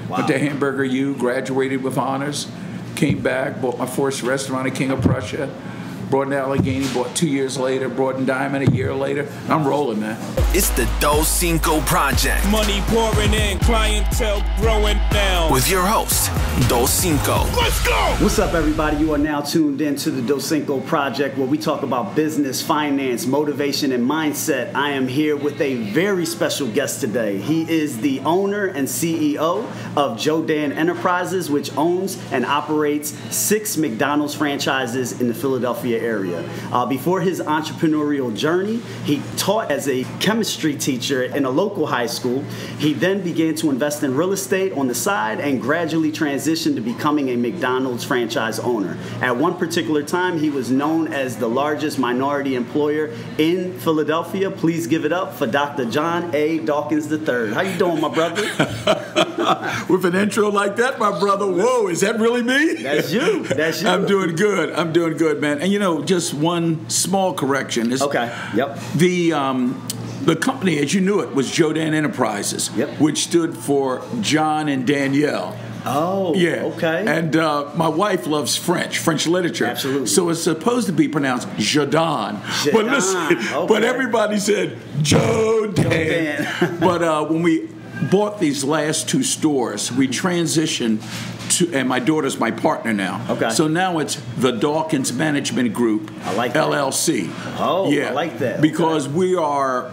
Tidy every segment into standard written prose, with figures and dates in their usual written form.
Went to Hamburger U, graduated with honors, came back, bought my first restaurant at King of Prussia, brought in Allegheny, bought 2 years later, brought in Diamond a year later. I'm rolling, man. It's the Doscinco Project. Money pouring in, clientele growing down. With your host, Doscinco. Let's go! What's up, everybody? You are now tuned in to the Doscinco Project, where we talk about business, finance, motivation, and mindset. I am here with a very special guest today. He is the owner and CEO of Joe Dan Enterprises, which owns and operates 6 McDonald's franchises in the Philadelphia area. Before his entrepreneurial journey, he taught as a chemistry teacher in a local high school. He then began to invest in real estate on the side and gradually transitioned to becoming a McDonald's franchise owner. At one particular time, he was known as the largest minority employer in Philadelphia. Please give it up for Dr. John A. Dawkins III. How you doing, my brother? With an intro like that, my brother, whoa, is that really me? That's you. That's you. I'm doing good. I'm doing good, man. And you know, just one small correction. Okay. Yep. The company, as you knew it, was Joe Dan Enterprises, which stood for John and Danielle. Oh, yeah. Okay. And my wife loves French literature. Absolutely. So it's supposed to be pronounced Jadon. But listen, but everybody said Joe Dan. But when we bought these last 2 stores, we transitioned to, and my daughter's my partner now. Okay. So now it's the Dawkins Management Group, I like that. LLC. Oh, yeah. I like that. Because we are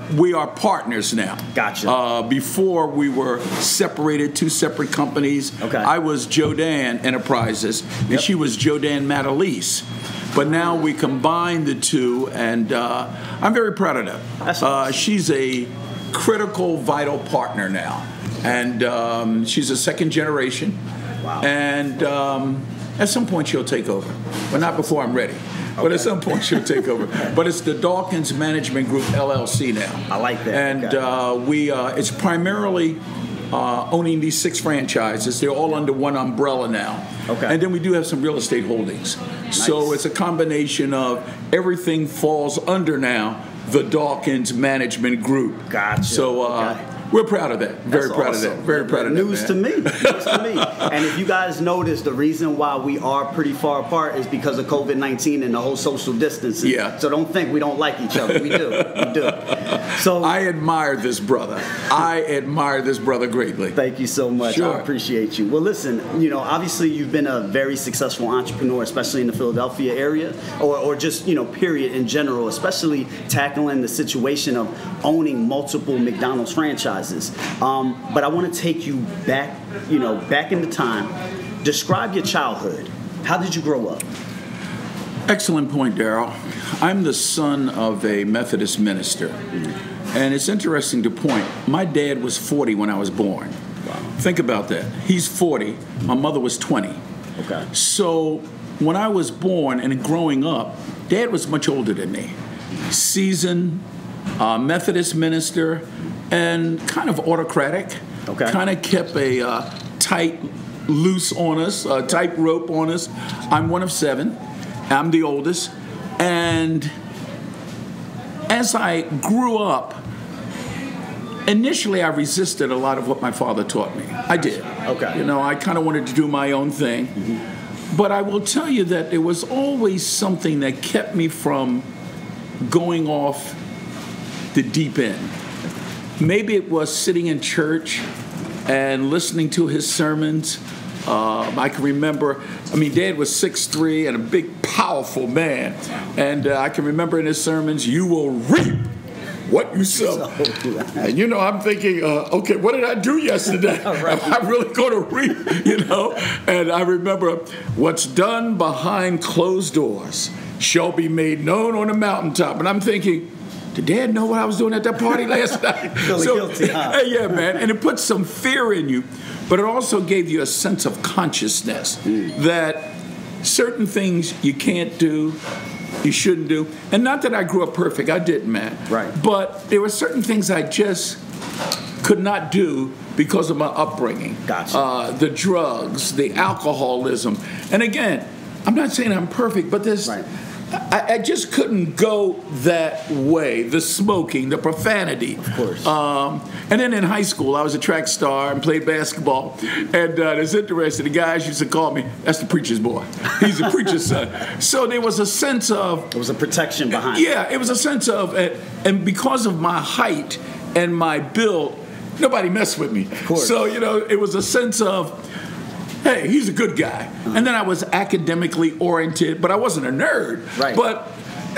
partners now. Gotcha. Before we were separated, 2 separate companies. Okay. I was Joe Dan Enterprises, and she was Joe Dan Matalise. But now we combine the 2, and I'm very proud of that. That's awesome. She's a critical, vital partner now, and she's a second generation. Wow. And at some point she'll take over, but not before I'm ready. Okay. But at some point she'll take over. But it's the Dawkins Management Group LLC now. I like that. And it's primarily owning these 6 franchises. They're all under one umbrella now. Okay. And then we do have some real estate holdings. Nice. So it's a combination of everything falls under now the Dawkins Management Group. Gotcha. So we're proud of that. Very proud of that. Very proud of that. News to me. News to me. And if you guys notice, the reason why we are pretty far apart is because of COVID-19 and the whole social distancing. Yeah. So don't think we don't like each other. We do. We do. So I admire this brother. I admire this brother greatly. Thank you so much. Sure. I appreciate you. Well, listen, you know, obviously you've been a very successful entrepreneur, especially in the Philadelphia area, or just, you know, period in general, especially tackling the situation of owning multiple McDonald's franchises. But I want to take you back, you know, back into time. Describe your childhood. How did you grow up? Excellent point, Daryl. I'm the son of a Methodist minister. And it's interesting to point, my dad was 40 when I was born. Wow. Think about that. He's 40. My mother was 20. Okay. So when I was born and growing up, Dad was much older than me. Seasoned, Methodist minister, and kind of autocratic. Okay. Kind of kept a tight loose on us, a tight rope on us. I'm one of 7. I'm the oldest. And as I grew up, initially I resisted a lot of what my father taught me. I did. Okay. You know, I kind of wanted to do my own thing. Mm-hmm. But I will tell you that there was always something that kept me from going off the deep end. Maybe it was sitting in church and listening to his sermons. I can remember, Dad was 6'3" and a big, powerful man. And I can remember in his sermons, you will reap what you sow. And, you know, I'm thinking, okay, what did I do yesterday? Right. Am I really going to reap, you know? And I remember, what's done behind closed doors shall be made known on the mountaintop. And I'm thinking, did Dad know what I was doing at that party last night? Guilty, huh? Yeah, man. And it put some fear in you, but it also gave you a sense of consciousness that certain things you can't do, you shouldn't do. And not that I grew up perfect. I didn't, man. Right. But there were certain things I just could not do because of my upbringing. Gotcha. The drugs, the alcoholism. And again, I'm not saying I'm perfect, but there's... Right. I just couldn't go that way. The smoking, the profanity. Of course. And then in high school, I was a track star and played basketball. And it's interesting. The guys used to call me, that's the preacher's boy. He's the preacher's son. So there was a sense of... There was a protection behind it. Yeah, it was a sense of... And because of my height and my build, nobody messed with me. Of course. So, it was a sense of... Hey, he's a good guy. And then I was academically oriented, but I wasn't a nerd. Right. But,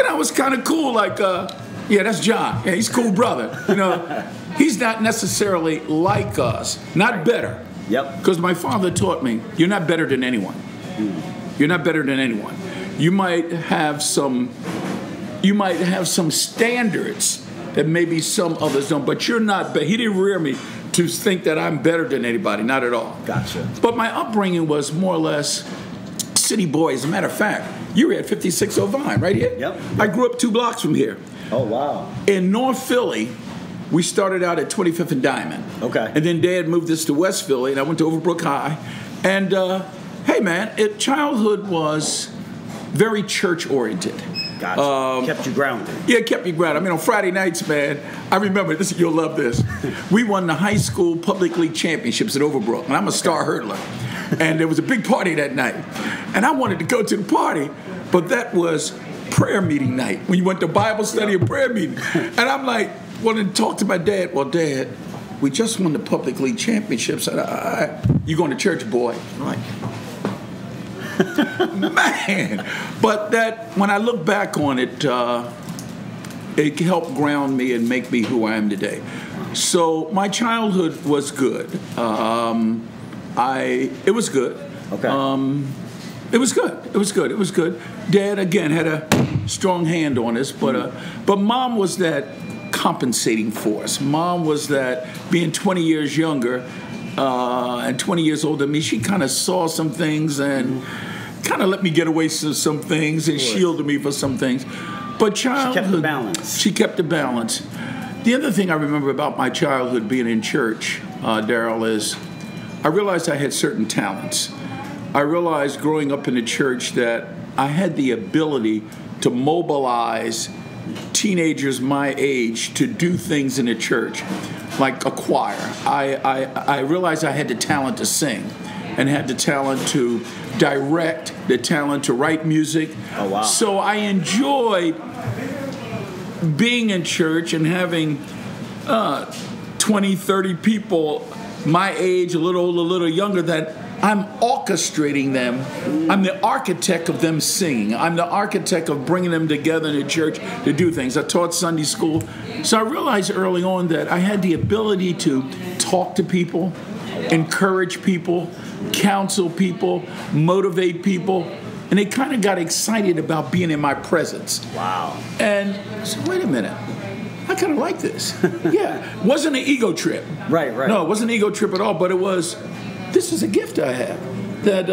I was kind of cool, like, yeah, that's John. Yeah, he's a cool brother. He's not necessarily like us, not better. Yep. Because my father taught me, you're not better than anyone. You're not better than anyone. You might have some standards that maybe some others don't, but you're not better. He didn't rear me to think that I'm better than anybody, not at all. Gotcha. But my upbringing was more or less city boy. As a matter of fact, you were at 56 Vine, right here? Yep. I grew up 2 blocks from here. Oh, wow. In North Philly, we started out at 25th and Diamond. Okay. And then Dad moved us to West Philly, and I went to Overbrook High. And, hey, man, childhood was very church-oriented. Gotcha. Kept you grounded. Yeah, it kept me grounded. I mean, on Friday nights, man, I remember this. You'll love this. We won the high school public league championships at Overbrook, and I'm a star hurdler. And there was a big party that night, and I wanted to go to the party, but that was prayer meeting night when you went to Bible study and prayer meeting. And I'm like, wanted to talk to my dad. Well, Dad, we just won the public league championships. And you going to church, boy? I'm like. Man, but that when I look back on it, it helped ground me and make me who I am today. So my childhood was good. It was good. Okay. It was good. It was good. It was good. Dad again had a strong hand on us, but Mom was that compensating force. Mom was that being 20 years younger. And 20 years older than me, she kind of saw some things and kind of let me get away from some things and shielded me for some things. But childhood... She kept the balance. She kept the balance. The other thing I remember about my childhood being in church, Daryl, is I realized I had certain talents. I realized growing up in the church that I had the ability to mobilize teenagers my age to do things in the church, like a choir. I realized I had the talent to sing and had the talent to direct, the talent to write music. Oh, wow. So I enjoyed being in church and having 20, 30 people my age, a little older, a little younger, that I'm orchestrating them. I'm the architect of them singing. I'm the architect of bringing them together in the church to do things. I taught Sunday school. So I realized early on that I had the ability to talk to people, encourage people, counsel people, motivate people. And they kind of got excited about being in my presence. Wow. And I said, wait a minute. I kind of like this. Yeah. It wasn't an ego trip. Right. No, it wasn't an ego trip at all, but it was... This is a gift I have. That.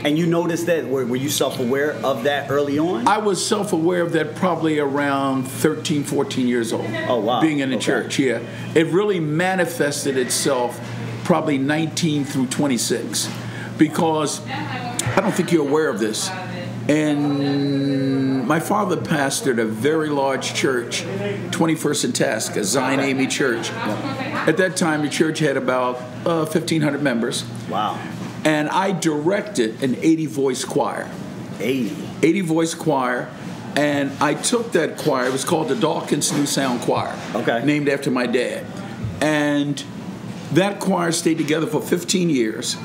And you noticed that? Were you self-aware of that early on? I was self-aware of that probably around 13, 14 years old. Oh, wow. Being in the church, yeah. It really manifested itself probably 19 through 26. Because I don't think you're aware of this. And my father pastored a very large church, 21st and Tasca, Zion AME Church. At that time, the church had about 1,500 members. Wow. And I directed an 80-voice choir. 80-voice choir. And I took that choir. It was called the Dawkins New Sound Choir. Okay. Named after my dad. And that choir stayed together for 15 years.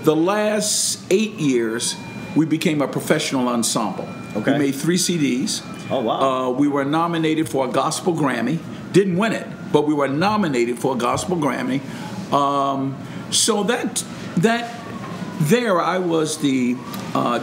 The last 8 years, we became a professional ensemble. Okay. We made 3 CDs. Oh, wow. We were nominated for a Gospel Grammy. Didn't win it, but we were nominated for a Gospel Grammy. So there I was the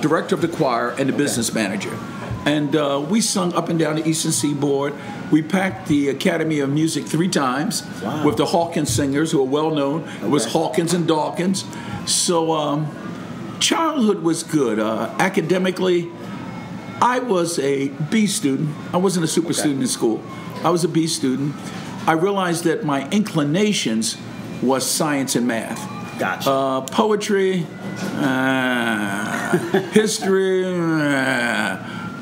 director of the choir and the business manager. And we sung up and down the Eastern Seaboard. We packed the Academy of Music 3 times with the Hawkins singers, who are well known. It was Hawkins and Dawkins. So childhood was good. Academically, I was a B student. I wasn't a super student in school. I was a B student. I realized that my inclinations was science and math. Gotcha. Poetry, history,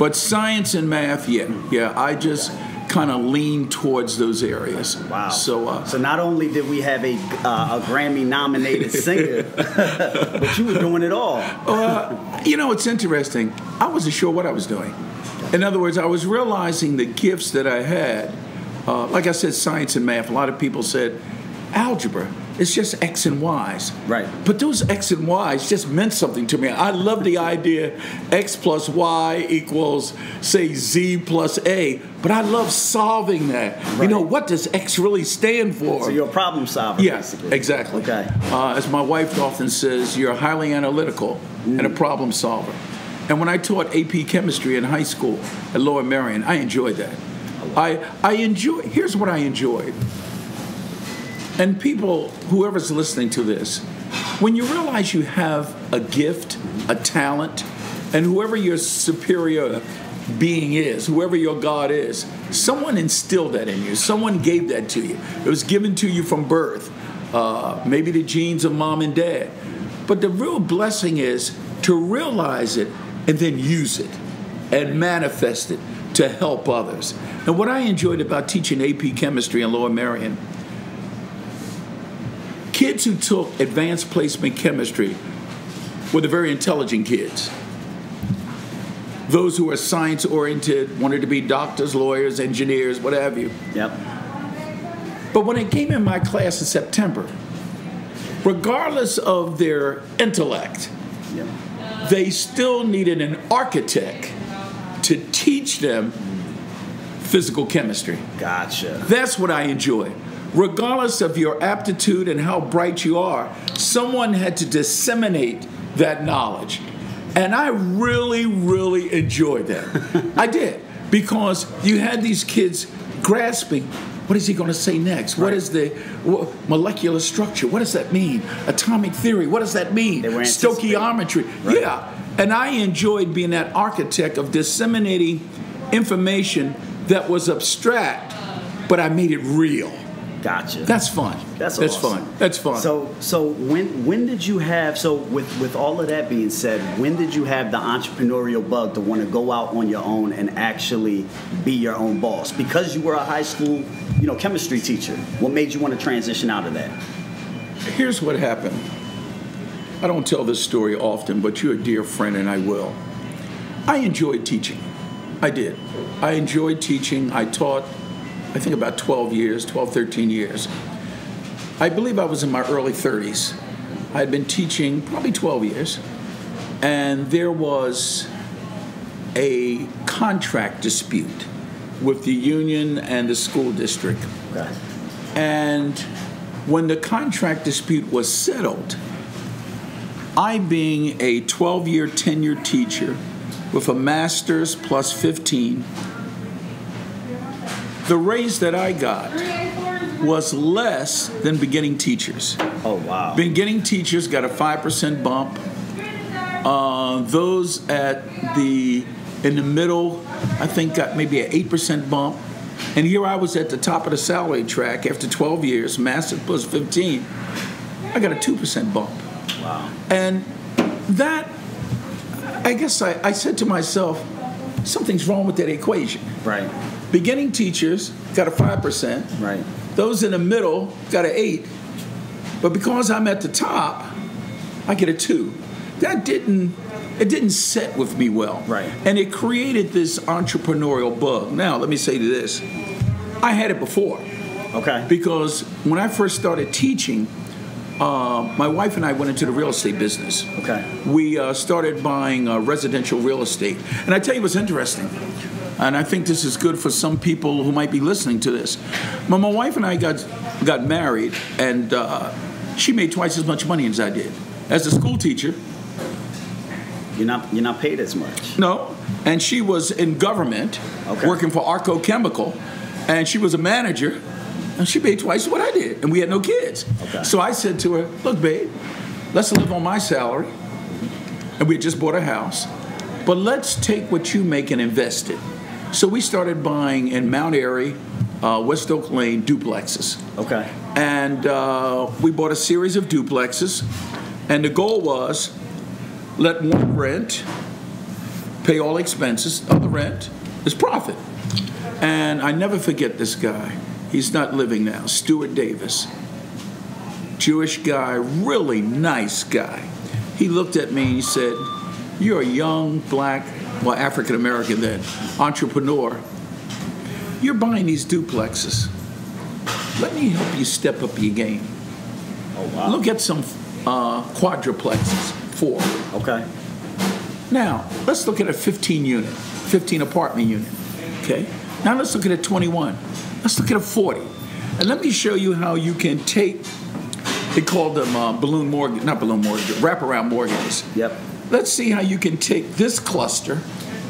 But science and math, yeah, I just kind of lean towards those areas. Wow. So not only did we have a Grammy-nominated singer, but you were doing it all. It's interesting. I wasn't sure what I was doing. In other words, I was realizing the gifts that I had. Like I said, science and math. A lot of people said, algebra, it's just X and Y's. Right. But those X and Y's just meant something to me. I love the idea X plus Y equals, say, Z plus A. But I love solving that. Right. What does X really stand for? So you're a problem solver, basically. Yeah, exactly. Okay. As my wife often says, you're highly analytical and a problem solver. And when I taught AP chemistry in high school at Lower Merion, I enjoyed that. Here's what I enjoyed. And people, whoever's listening to this, when you realize you have a gift, a talent, and whoever your superior being is, whoever your God is, someone instilled that in you. Someone gave that to you. It was given to you from birth, maybe the genes of mom and dad. But the real blessing is to realize it and then use it and manifest it to help others. And what I enjoyed about teaching AP chemistry in Lower Merion, kids who took advanced placement chemistry were the very intelligent kids. Those who were science-oriented, wanted to be doctors, lawyers, engineers, what have you. Yep. But when it came in my class in September, regardless of their intellect, Yep. they still needed an architect to teach them physical chemistry. Gotcha. That's what I enjoy. Regardless of your aptitude and how bright you are, someone had to disseminate that knowledge. And I really, really enjoyed that. I did. Because you had these kids grasping, what is he going to say next? Right. What is the molecular structure? What does that mean? Atomic theory, what does that mean? Stoichiometry. Right. Yeah. And I enjoyed being that architect of disseminating information that was abstract, but I made it real. Gotcha. That's fun. That's awesome. Fun. That's fun. So when did you have, so with all of that being said, when did you have the entrepreneurial bug to want to go out on your own and actually be your own boss? Because you were a high school, chemistry teacher. What made you want to transition out of that? Here's what happened. I don't tell this story often, but you're a dear friend and I will. I enjoyed teaching. I did. I enjoyed teaching. I taught, I think about 13 years. I believe I was in my early 30s. I had been teaching probably 12 years. And there was a contract dispute with the union and the school district. Okay. And when the contract dispute was settled, I, being a 12-year tenured teacher with a master's plus 15, the raise that I got was less than beginning teachers. Oh, wow. Beginning teachers got a 5% bump. Those in the middle, I think, got maybe an 8% bump. And here I was at the top of the salary track after 12 years, master plus 15. I got a 2% bump. Wow. And that, I guess I said to myself, something's wrong with that equation. Right. Beginning teachers got a 5%. Right. Those in the middle got an 8. But because I'm at the top, I get a 2. It didn't set with me well. Right. And it created this entrepreneurial bug. Now, let me say this. I had it before. Okay. Because when I first started teaching, my wife and I went into the real estate business. Okay. We started buying residential real estate. And I tell you what's interesting, and I think this is good for some people who might be listening to this. My wife and I got married, and she made twice as much money as I did. As a school teacher. You're not paid as much. No. And she was in government, working for Arco Chemical, and she was a manager. And she made twice what I did, and we had no kids. Okay. So I said to her, look, babe, let's live on my salary. And we had just bought a house. But let's take what you make and invest it. So we started buying in Mount Airy, West Oak Lane, duplexes. Okay. And we bought a series of duplexes. And the goal was, let one rent, pay all expenses of the rent, is profit. And I never forget this guy. He's not living now, Stuart Davis. Jewish guy, really nice guy. He looked at me and he said, "You're a young, black, well, African-American then, entrepreneur. You're buying these duplexes. Let me help you step up your game. Oh, wow. Look at some quadruplexes, 4. Okay. Now, let's look at a 15 apartment unit, okay? Now let's look at a 21. Let's look at a 40. And let me show you how you can take, they call them wraparound mortgages. Yep. Let's see how you can take this cluster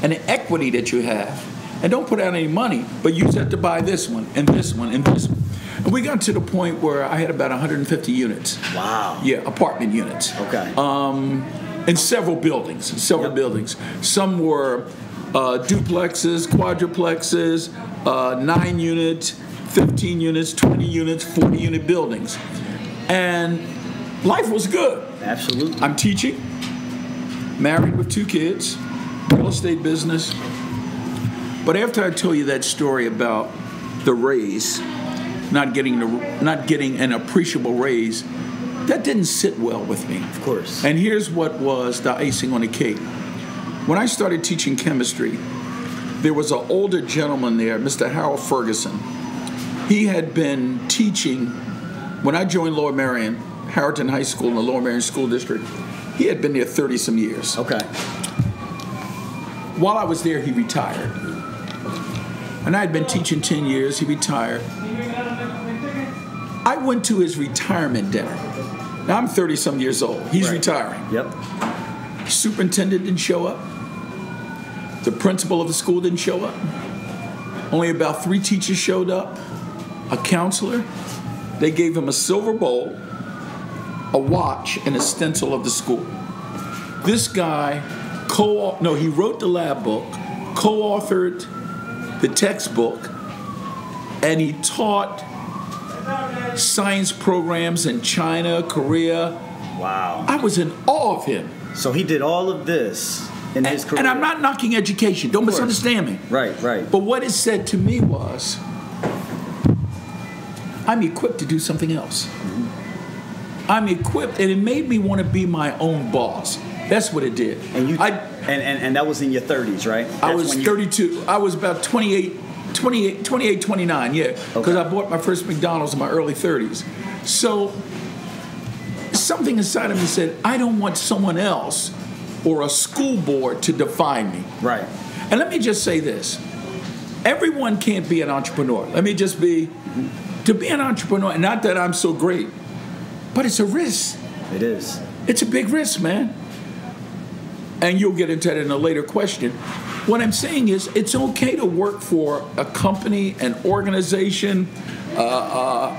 and the equity that you have and don't put out any money, but use that to buy this one and this one and this one. And we got to the point where I had about 150 units. Wow. Yeah, apartment units. Okay. In several buildings. Some were duplexes, quadruplexes, 9 units, 15 units, 20 units, 40 unit buildings. And life was good. Absolutely. I'm teaching, married with 2 kids, real estate business. But after I tell you that story about the raise, not getting an appreciable raise, that didn't sit well with me. Of course. And here's what was the icing on the cake. When I started teaching chemistry, there was an older gentleman there, Mr. Harold Ferguson. He had been teaching, when I joined Lower Merion, Harrington High School in the Lower Merion School District, he had been there 30-some years. Okay. While I was there, he retired. And I had been teaching 10 years, he retired. I went to his retirement dinner. Now I'm 30-some years old. He's retiring. Yep. Superintendent didn't show up. The principal of the school didn't show up. Only about 3 teachers showed up. A counselor. They gave him a silver bowl, a watch, and a stencil of the school. This guy he wrote the lab book, co-authored the textbook, and he taught science programs in China, Korea. Wow. I was in awe of him. So he did all of this in his career. And I'm not knocking education. Don't misunderstand me. Right. But what it said to me was, I'm equipped to do something else. Mm-hmm. I'm equipped, and it made me want to be my own boss. That's what it did. And and that was in your 30s, right? I was 32. I was about 28, 29, yeah. Because I bought my first McDonald's in my early 30s. So something inside of me said, I don't want someone else or a school board to define me. Right. And let me just say this. Everyone can't be an entrepreneur. To be an entrepreneur, and not that I'm so great, but it's a risk. It is. It's a big risk, man. And you'll get into that in a later question. What I'm saying is, it's okay to work for a company, an organization, a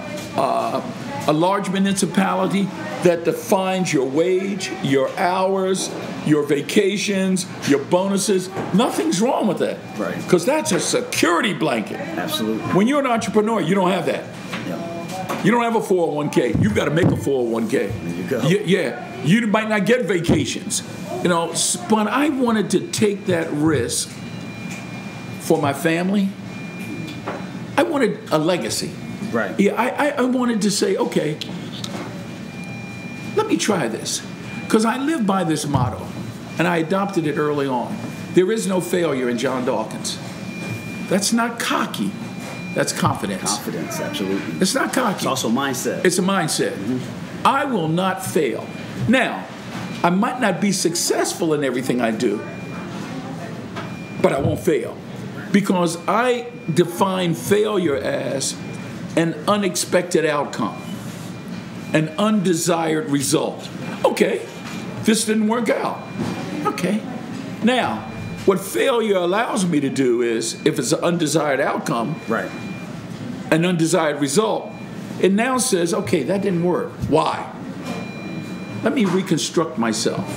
large municipality that defines your wage, your hours, your vacations, your bonuses. Nothing's wrong with that. Right. Because that's a security blanket. Absolutely. When you're an entrepreneur, you don't have that. Yeah. You don't have a 401k. You've got to make a 401k. There you go. Yeah. You might not get vacations. But I wanted to take that risk for my family. I wanted a legacy. Right. Yeah, I wanted to say, okay, let me try this. Because I live by this motto, and I adopted it early on. There is no failure in John Dawkins. That's not cocky. That's confidence. Confidence, absolutely. It's not cocky. It's also mindset. It's a mindset. Mm-hmm. I will not fail. Now, I might not be successful in everything I do, but I won't fail. Because I define failure as an unexpected outcome, an undesired result. Okay, this didn't work out. Okay. Now, what failure allows me to do is, if it's an undesired outcome, right, an undesired result, it now says, okay, that didn't work. Why? Let me reconstruct myself.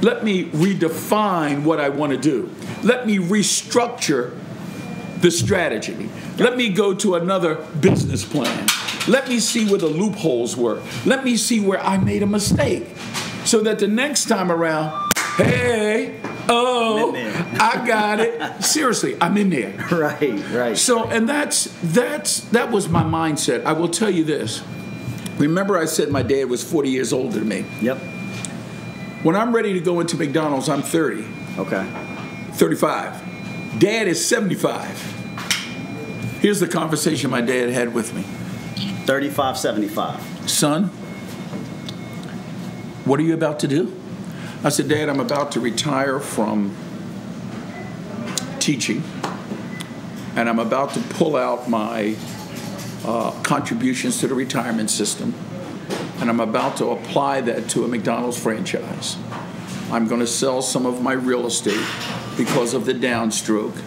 Let me redefine what I want to do. Let me restructure the strategy. Let me go to another business plan. Let me see where the loopholes were. Let me see where I made a mistake. So that the next time around, hey, Oh, I got it. Seriously, I'm in there. Right. So, and that was my mindset. I will tell you this. Remember I said my dad was 40 years older than me? Yep. When I'm ready to go into McDonald's, I'm 30. Okay. 35. Dad is 75. Here's the conversation my dad had with me. 35, 75. Son, what are you about to do? I said, Dad, I'm about to retire from teaching, and I'm about to pull out my contributions to the retirement system, and I'm about to apply that to a McDonald's franchise. I'm going to sell some of my real estate because of the downstroke,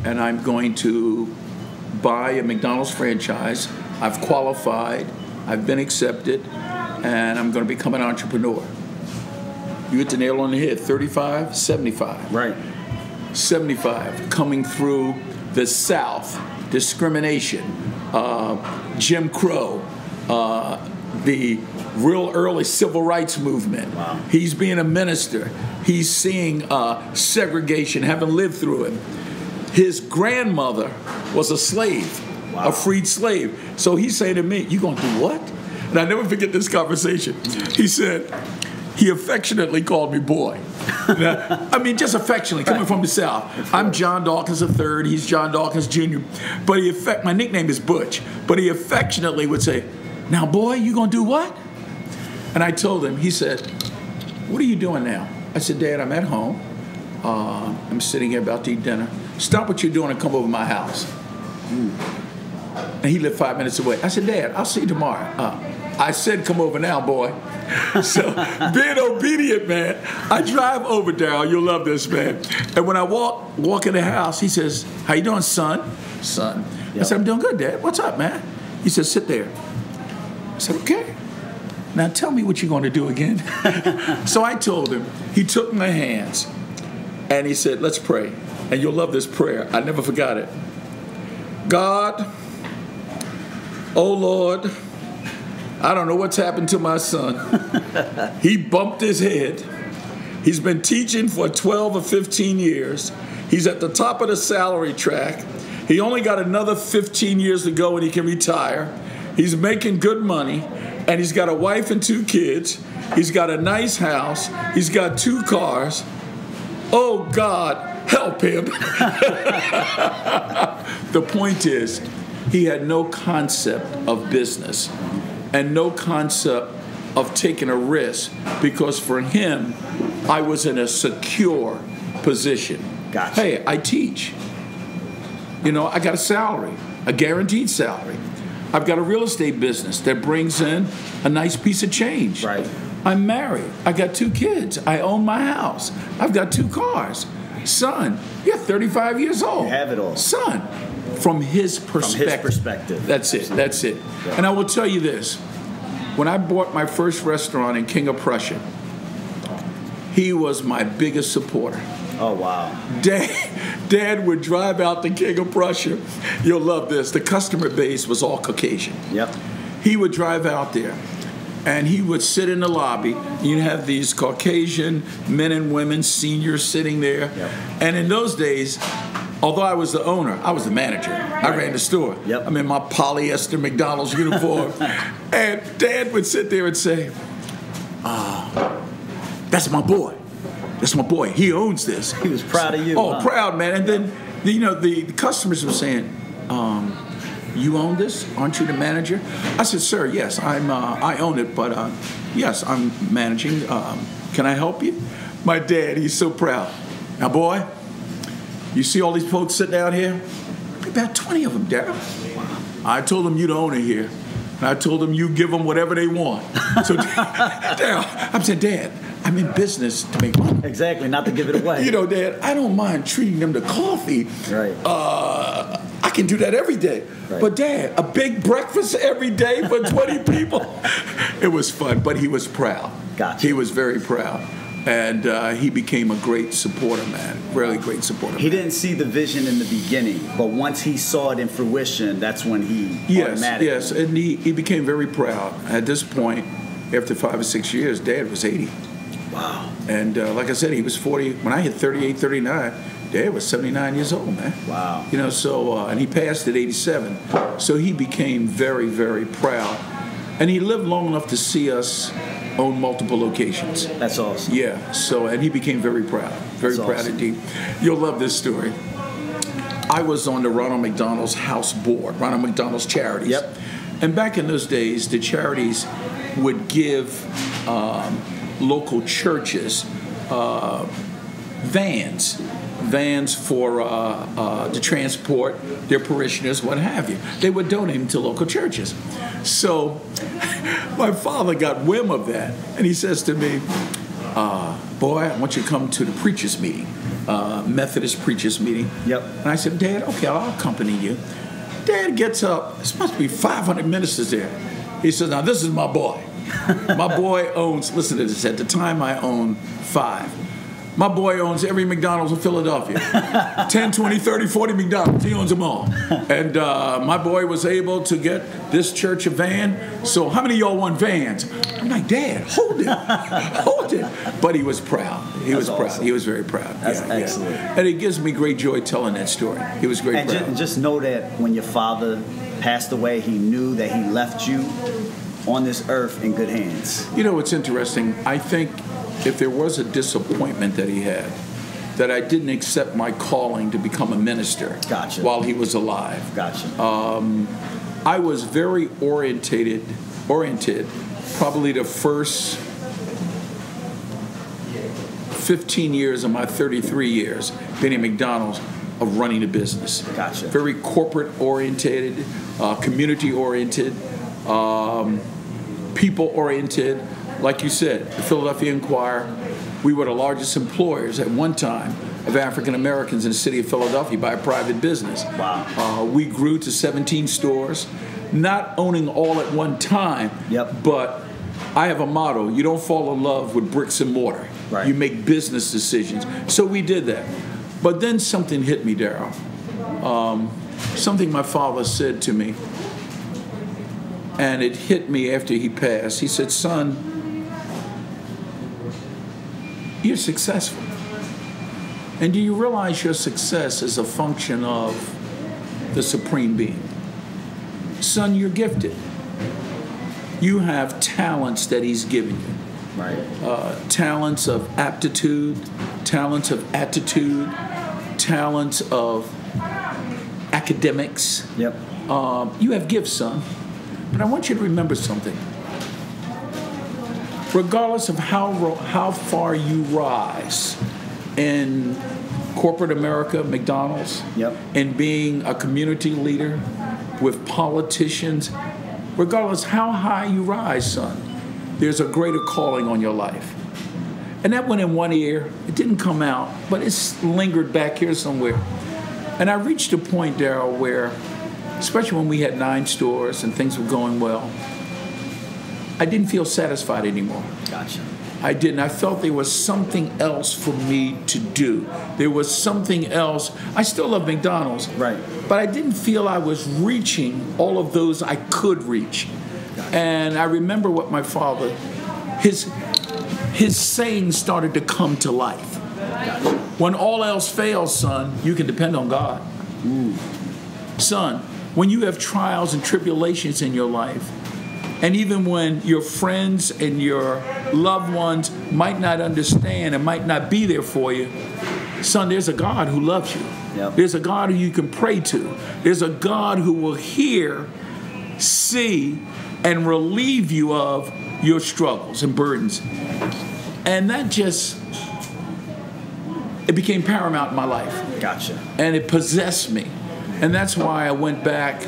and I'm going to buy a McDonald's franchise. I've qualified, I've been accepted, and I'm going to become an entrepreneur. You hit the nail on the head. 35, 75. Right. 75, coming through the South, discrimination, Jim Crow, the real early civil rights movement. Wow. He's being a minister. He's seeing segregation, having lived through it. His grandmother was a slave, a freed slave. So he's saying to me, you gonna do what? And I never forget this conversation. He said, he affectionately called me boy. I mean, just affectionately, coming from the South. I'm John Dawkins III, he's John Dawkins Jr. But my nickname is Butch, but he affectionately would say, now boy, you gonna do what? And I told him, he said, what are you doing now? I said, Dad, I'm at home. I'm sitting here about to eat dinner. Stop what you're doing and come over to my house. And he lived 5 minutes away. I said, Dad, I'll see you tomorrow. I said, come over now, boy. So being obedient, man, I drive over, Daryl. You'll love this, man. And when I walk in the house, he says, how you doing, son? Son. Yep. I said, I'm doing good, Dad. What's up, man? He said, sit there. I said, okay. Now tell me what you're going to do again. So I told him. He took my hands, and he said, let's pray. And you'll love this prayer. I never forgot it. God, oh Lord, I don't know what's happened to my son. He bumped his head. He's been teaching for 12 or 15 years. He's at the top of the salary track. He only got another 15 years to go and he can retire. He's making good money, and he's got a wife and 2 kids. He's got a nice house. He's got 2 cars. Oh, God, help him. The point is, he had no concept of business and no concept of taking a risk, because for him, I was in a secure position. Gotcha. Hey, I teach. You know, I got a salary, a guaranteed salary. I've got a real estate business that brings in a nice piece of change. Right. I'm married. I got 2 kids. I own my house. I've got 2 cars. Son, you're 35 years old. You have it all. Son, from his perspective. From his perspective. That's it. That's it. Yeah. And I will tell you this. When I bought my first restaurant in King of Prussia, he was my biggest supporter. Oh, wow. Dad would drive out to King of Prussia. You'll love this. The customer base was all Caucasian. Yep. He would drive out there, and he would sit in the lobby. You'd have these Caucasian men and women, seniors, sitting there. Yep. And in those days, although I was the owner, I was the manager. I ran the store. Yep. I'm in my polyester McDonald's uniform. And Dad would sit there and say, that's my boy. That's my boy. He owns this. He was proud of you. Oh, huh? proud, man. And then, you know, the customers were saying, you own this? Aren't you the manager? I said, sir, yes, I own it, but yes, I'm managing. Can I help you? My dad, he's so proud. Now, boy, you see all these folks sitting out here? About 20 of them, Daryl. I told them you're the owner here. And I told them you give them whatever they want. So, Daryl, I'm saying, Dad, I'm in business to make money. Exactly, not to give it away. You know, Dad, I don't mind treating them to coffee. Right. I can do that every day. Right. But, Dad, a big breakfast every day for 20 people? It was fun, but he was proud. Gotcha. He was very proud. And he became a great supporter, man. Really great supporter. He didn't see the vision in the beginning, but once he saw it in fruition, that's when he automatically... Yes, and he became very proud. At this point, after 5 or 6 years, Dad was 80. Wow. And like I said, he was 40. When I hit 38, 39, Dad was 79 years old, man. Wow. You know, so, and he passed at 87. So he became very, very proud. And he lived long enough to see us own multiple locations. That's awesome. Yeah, so, and he became very proud. Very That's proud awesome. indeed. You'll love this story. I was on the Ronald McDonald's house board, Ronald McDonald's Charities. Yep. And back in those days, the Charities would give local churches vans for to transport their parishioners, what have you. They would donate them to local churches. So my father got whim of that, and he says to me, boy, I want you to come to the preachers meeting, Methodist preachers meeting. Yep. And I said, Dad, okay, I'll accompany you. Dad gets up. There must be 500 ministers there. He says, now this is my boy. My boy owns, listen to this, at the time I owned 5. My boy owns every McDonald's in Philadelphia. 10, 20, 30, 40 McDonald's. He owns them all. And my boy was able to get this church a van. So how many of y'all want vans? I'm like, Dad, hold it. Hold it. But he was proud. He was proud. Awesome. He was very proud. That's excellent. And it gives me great joy telling that story. He was great proud. And just know that when your father passed away, he knew that he left you on this earth in good hands. You know, it's interesting. I think if there was a disappointment that he had, that I didn't accept my calling to become a minister Gotcha. while he was alive. Gotcha. I was very oriented probably the first 15 years of my 33 years being at McDonald's of running a business. Gotcha. Very corporate oriented, community oriented, people oriented. Like you said, the Philadelphia Inquirer, we were the largest employers at one time of African Americans in the city of Philadelphia by a private business. Wow. We grew to 17 stores, not owning all at one time, Yep. but I have a motto: you don't fall in love with bricks and mortar. Right. You make business decisions. So we did that. But then something hit me, Darryl. Something my father said to me, and it hit me after he passed. He said, son, you're successful. And do you realize your success is a function of the Supreme Being? Son, you're gifted. You have talents that he's given you. Right. Talents of aptitude, talents of attitude, talents of academics. Yep. You have gifts, son. But I want you to remember something. Regardless of how far you rise in corporate America, McDonald's, Yep. and being a community leader with politicians, regardless how high you rise, son, there's a greater calling on your life. And that went in one ear. It didn't come out, but it's lingered back here somewhere. And I reached a point, Darryl, where, especially when we had 9 stores and things were going well, I didn't feel satisfied anymore. Gotcha. I didn't. I felt there was something else for me to do. There was something else. I still love McDonald's. Right. But I didn't feel I was reaching all of those I could reach. Gotcha. And I remember what my father, his saying started to come to life. Gotcha. When all else fails, son, you can depend on God. Son, when you have trials and tribulations in your life, and even when your friends and your loved ones might not understand and might not be there for you, son, there's a God who loves you. Yep. There's a God who you can pray to. There's a God who will hear, see, and relieve you of your struggles and burdens. And that it became paramount in my life. Gotcha. And it possessed me. And that's why I went back.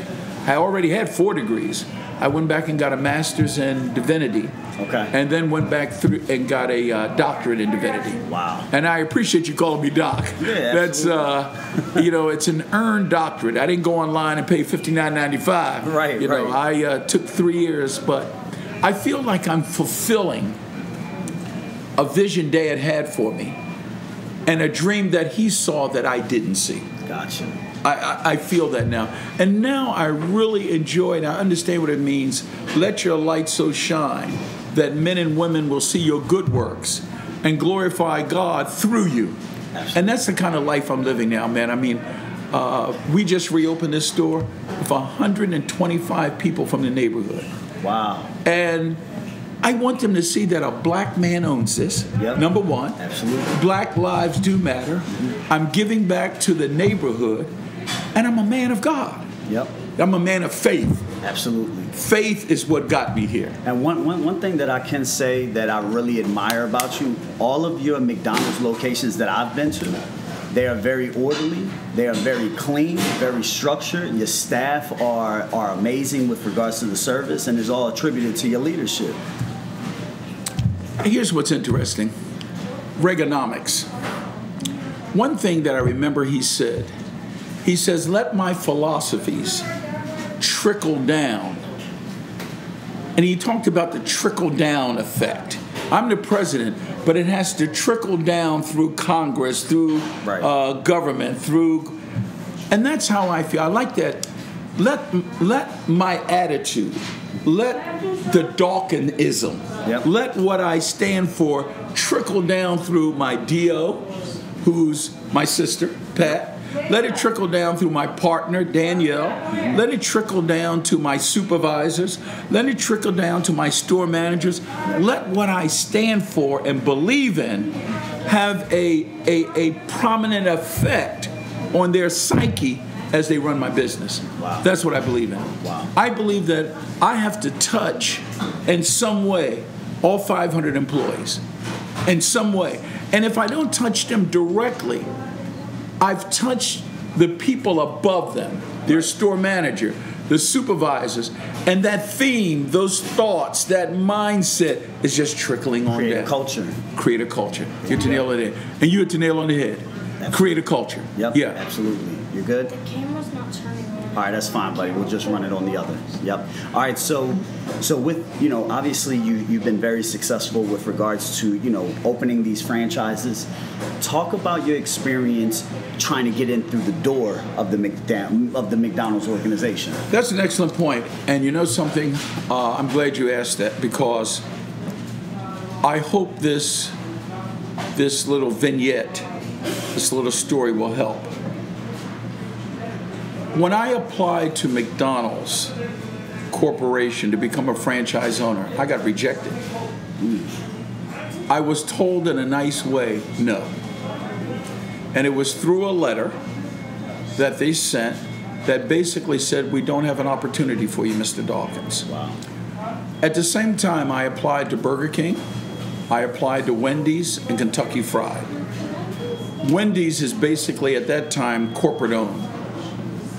I already had 4 degrees. I went back and got a master's in divinity. Okay. And then went back through and got a doctorate in divinity. Wow. And I appreciate you calling me doc. Yeah, that's it's an earned doctorate. I didn't go online and pay $59.95. Right. I took 3 years, but I feel like I'm fulfilling a vision Dad had for me, and a dream that he saw that I didn't see. Gotcha. I feel that now. And now I really enjoy it. I understand what it means. Let your light so shine that men and women will see your good works and glorify God through you. Absolutely. And that's the kind of life I'm living now, man. I mean, we just reopened this store with 125 people from the neighborhood. Wow. And I want them to see that a black man owns this, number one. Absolutely. Black lives do matter. Mm-hmm. I'm giving back to the neighborhood, and I'm a man of God. Yep. I'm a man of faith. Absolutely. Faith is what got me here. And one thing that I can say that I really admire about you, all of your McDonald's locations that I've been to, they are very orderly, they are very clean, very structured. Your staff are amazing with regards to the service, and it's all attributed to your leadership. Here's what's interesting. Reaganomics. One thing that I remember he said, he says, let my philosophies trickle down. And he talked about the trickle-down effect. I'm the president, but it has to trickle down through Congress, through government, through... And that's how I feel. I like that. Let my attitude, let the Dawkinism, let what I stand for trickle down through my DO, who's my sister, Pat. Let it trickle down through my partner, Danielle. Let it trickle down to my supervisors. Let it trickle down to my store managers. Let what I stand for and believe in have a prominent effect on their psyche as they run my business. Wow. That's what I believe in. Wow. I believe that I have to touch in some way all 500 employees in some way. And if I don't touch them directly, I've touched the people above them, their store manager, the supervisors, and that theme, those thoughts, that mindset is just trickling on down. Create a culture. Create a culture. You're to nail it in. And you're to nail on the head. Absolutely. Create a culture. Yep. Yeah. Absolutely. You're good? The camera's not turning on. All right, that's fine, buddy. We'll just run it on the other. Yep. All right, so with, obviously you've been very successful with regards to, opening these franchises. Talk about your experience trying to get in through the door of the McDonald's organization. That's an excellent point. And you know something? I'm glad you asked that, because I hope this little vignette, this little story will help. When I applied to McDonald's Corporation to become a franchise owner, I got rejected. I was told in a nice way, no. And it was through a letter that they sent that basically said, we don't have an opportunity for you, Mr. Dawkins. Wow. At the same time, I applied to Burger King, I applied to Wendy's and Kentucky Fried. Wendy's is basically, at that time, corporate owned.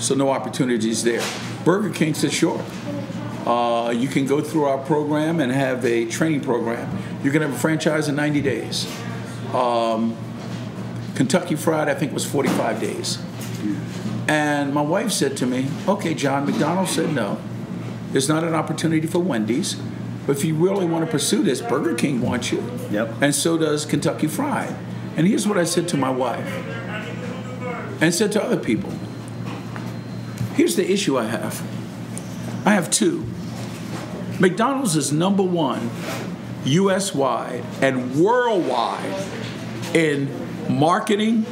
So no opportunities there. Burger King said, sure. You can go through our program and have a training program. You can have a franchise in 90 days. Kentucky Fried, I think, was 45 days. And my wife said to me, okay, John, McDonald's said no. There's not an opportunity for Wendy's. But if you really want to pursue this, Burger King wants you. Yep. And so does Kentucky Fried. And here's what I said to my wife. And said to other people. Here's the issue I have. I have two. McDonald's is number one U.S.-wide and worldwide in marketing,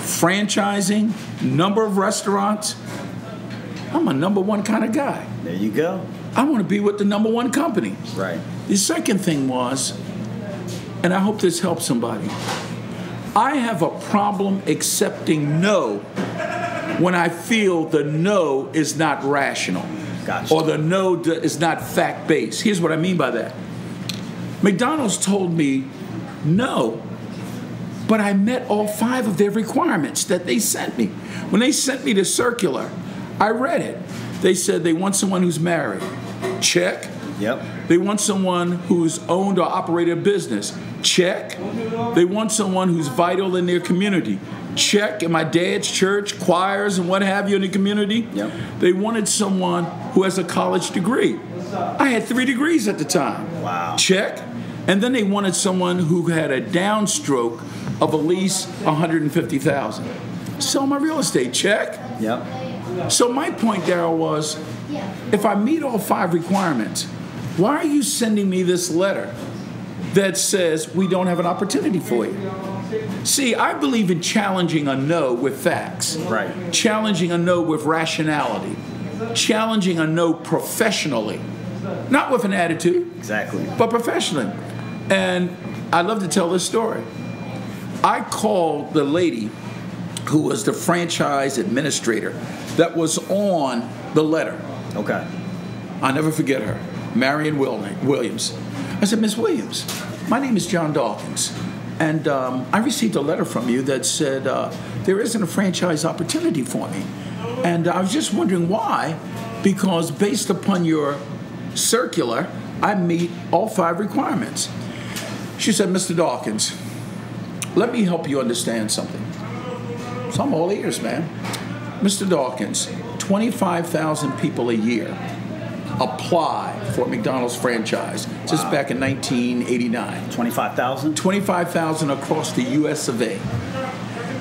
franchising, number of restaurants. I'm a number one kind of guy. There you go. I want to be with the number one company. Right. The second thing was, and I hope this helps somebody, I have a problem accepting no when I feel the no is not rational. Gotcha. Or the no is not fact-based. Here's what I mean by that. McDonald's told me no, but I met all 5 of their requirements that they sent me. When they sent me the circular, I read it. They said they want someone who's married. Check. Yep. They want someone who's owned or operated a business. Check. They want someone who's vital in their community. Check. In my dad's church, choirs and what have you in the community. Yep. They wanted someone who has a college degree. I had 3 degrees at the time. Wow. Check. And then they wanted someone who had a downstroke of at least $150,000. Sell my real estate. Check. Yep. So my point, Darryl, was if I meet all 5 requirements, why are you sending me this letter that says we don't have an opportunity for you. See, I believe in challenging a no with facts. Right. Challenging a no with rationality. Challenging a no professionally. Not with an attitude. Exactly. But professionally. And I love to tell this story. I called the lady who was the franchise administrator that was on the letter. Okay. I'll never forget her, Marion Williams. I said, Miss Williams, my name is John Dawkins, and I received a letter from you that said there isn't a franchise opportunity for me. And I was just wondering why, because based upon your circular, I meet all 5 requirements. She said, Mr. Dawkins, let me help you understand something. So I'm all ears, man. Mr. Dawkins, 25,000 people a year apply for McDonald's franchise. Wow. Just back in 1989. 25,000? 25,000 across the U.S. of A.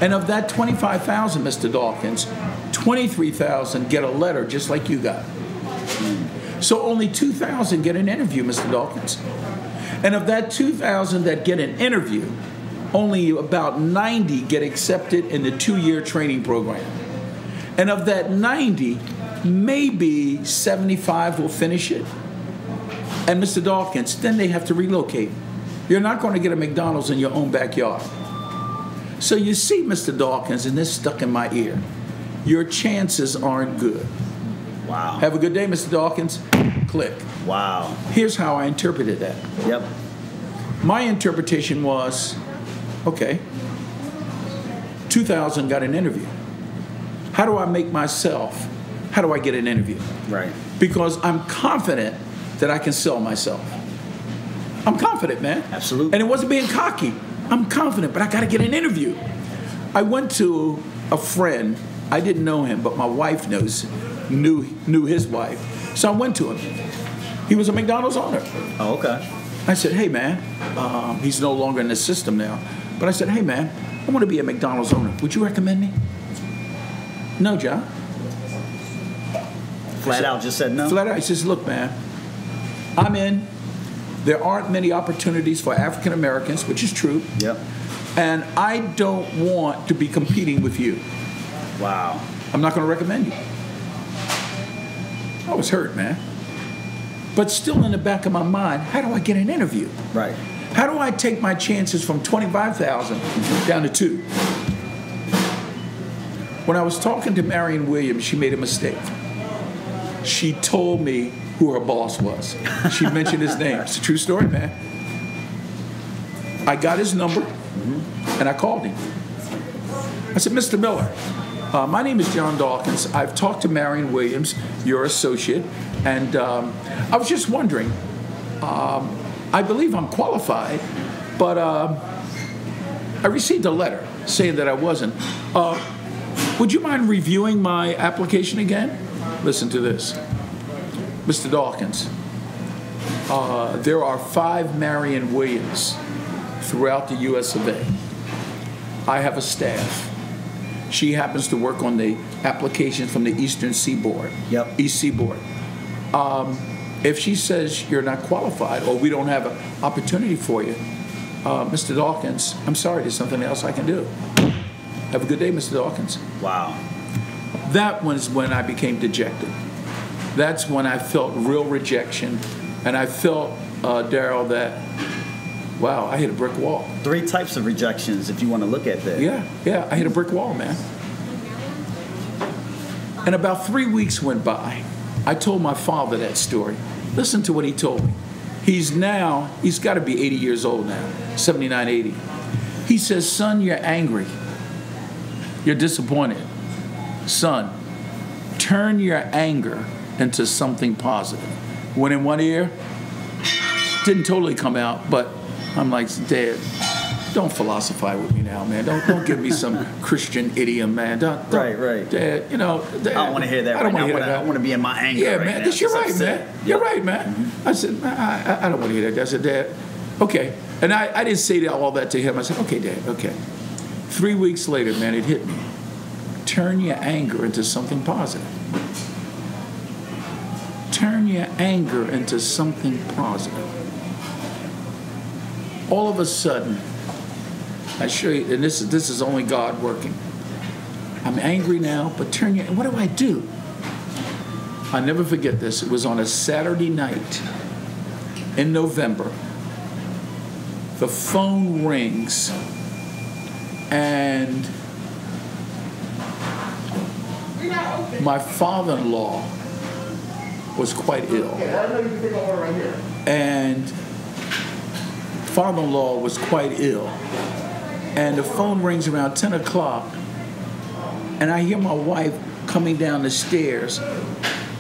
And of that 25,000, Mr. Dawkins, 23,000 get a letter just like you got. So only 2,000 get an interview, Mr. Dawkins. And of that 2,000 that get an interview, only about 90 get accepted in the 2-year training program. And of that 90, maybe 75 will finish it. And Mr. Dawkins, then they have to relocate. You're not going to get a McDonald's in your own backyard. So you see, Mr. Dawkins, and this stuck in my ear, your chances aren't good. Wow. Have a good day, Mr. Dawkins. Click. Wow. Here's how I interpreted that. Yep. My interpretation was, okay, 2,000 got an interview. How do I make myself, how do I get an interview? Right. Because I'm confident that I can sell myself. I'm confident, man. Absolutely. And it wasn't being cocky. I'm confident, but I got to get an interview. I went to a friend. I didn't know him, but my wife knew his wife. So I went to him. He was a McDonald's owner. Oh, okay. I said, hey, man, he's no longer in the system now. But I said, hey, man, I want to be a McDonald's owner. Would you recommend me? No, John. Flat out just said no? Flat out. He says, look, man, I'm in. There aren't many opportunities for African Americans, which is true. Yep. And I don't want to be competing with you. Wow. I'm not going to recommend you. I was hurt, man. But still in the back of my mind, how do I get an interview? Right. How do I take my chances from 25,000 down to 2? When I was talking to Marion Williams, she made a mistake. She told me who her boss was. She mentioned his name. It's a true story, man. I got his number, and I called him. I said, Mr. Miller, my name is John Dawkins. I've talked to Marion Williams, your associate, and I was just wondering, I believe I'm qualified, but I received a letter saying that I wasn't. Would you mind reviewing my application again? Listen to this. Mr. Dawkins, there are 5 Marion Williams throughout the U.S. of A. I have a staff. She happens to work on the applications from the Eastern Seaboard. Yep. East Seaboard. If she says you're not qualified or we don't have an opportunity for you, Mr. Dawkins, I'm sorry, there's something else I can do. Have a good day, Mr. Dawkins. Wow. That was when I became dejected. That's when I felt real rejection. And I felt, Daryl, that, wow, I hit a brick wall. 3 types of rejections, if you want to look at that. Yeah, I hit a brick wall, man. And about 3 weeks went by. I told my father that story. Listen to what he told me. He's got to be 80 years old now, 79, 80. He says, son, you're angry. You're disappointed. Son, turn your anger into something positive. Went in one ear, didn't totally come out, but I'm like, Dad, don't philosophize with me now, man. Don't give me some Christian idiom, man. Right. Dad, you know. Dad, I don't want to hear that right now. I want to be in my anger. Yeah, right man. Now. You're right, man. You're right, man. Mm-hmm. I said, I don't want to hear that. I said, Dad, okay. And I didn't say all that to him. I said, okay, Dad, okay. 3 weeks later, man, it hit me. Turn your anger into something positive. Turn your anger into something positive. all of a sudden, I show you, and this is only God working. I'm angry now, but what do I do? I'll never forget this. It was on a Saturday night in November. The phone rings, and my father-in-law was quite ill. And father-in-law was quite ill. And the phone rings around 10 o'clock, and I hear my wife coming down the stairs.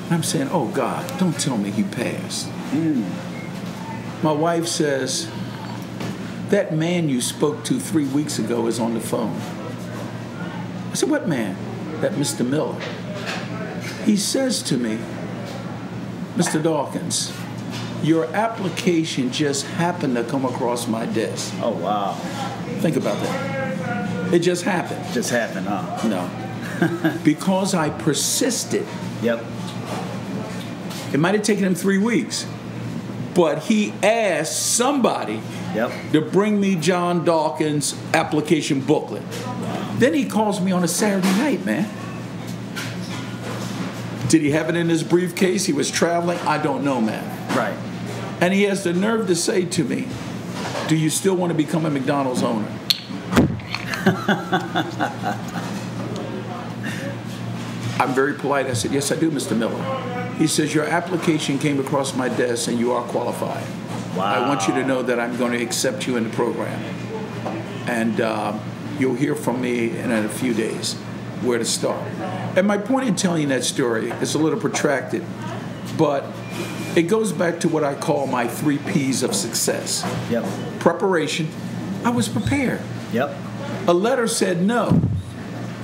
I'm saying, oh, God, don't tell me he passed. My wife says, that man you spoke to 3 weeks ago is on the phone. I said, what man? That Mr. Miller. He says to me, Mr. Dawkins, your application just happened to come across my desk. Oh, wow. Think about that. It just happened. Just happened, huh? No. Because I persisted. Yep. It might have taken him 3 weeks, but he asked somebody to bring me John Dawkins' application booklet. Wow. Then he calls me on a Saturday night, man. Did he have it in his briefcase? He was traveling? I don't know, man. Right. And he has the nerve to say to me, do you still want to become a McDonald's owner? I'm very polite. I said, yes, I do, Mr. Miller. He says, your application came across my desk and you are qualified. Wow. I want you to know that I'm going to accept you in the program. And you'll hear from me in a few days where to start. And my point in telling that story is a little protracted, but it goes back to what I call my 3 P's of success. Yep. Preparation. I was prepared. Yep. A letter said no,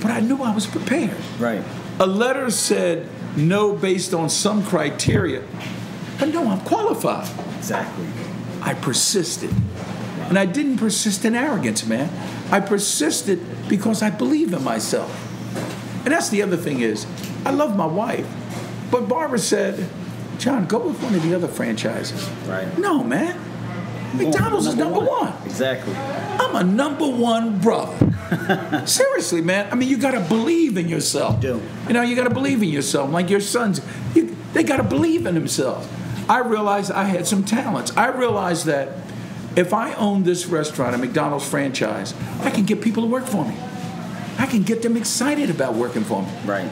but I knew I was prepared. Right. A letter said no based on some criteria, but no, I'm qualified. Exactly. I persisted. And I didn't persist in arrogance, man. I persisted because I believe in myself. And that's the other thing is, I love my wife, but Barbara said, John, go with one of the other franchises. Right. No, man. McDonald's is number one. Exactly. I'm a number one brother. Seriously, man. I mean, you got to believe in yourself. You do. You know, you got to believe in yourself. Like your sons, they got to believe in themselves. I realized I had some talents. I realized that if I own this restaurant, a McDonald's franchise, I can get people to work for me. I can get them excited about working for me. Right.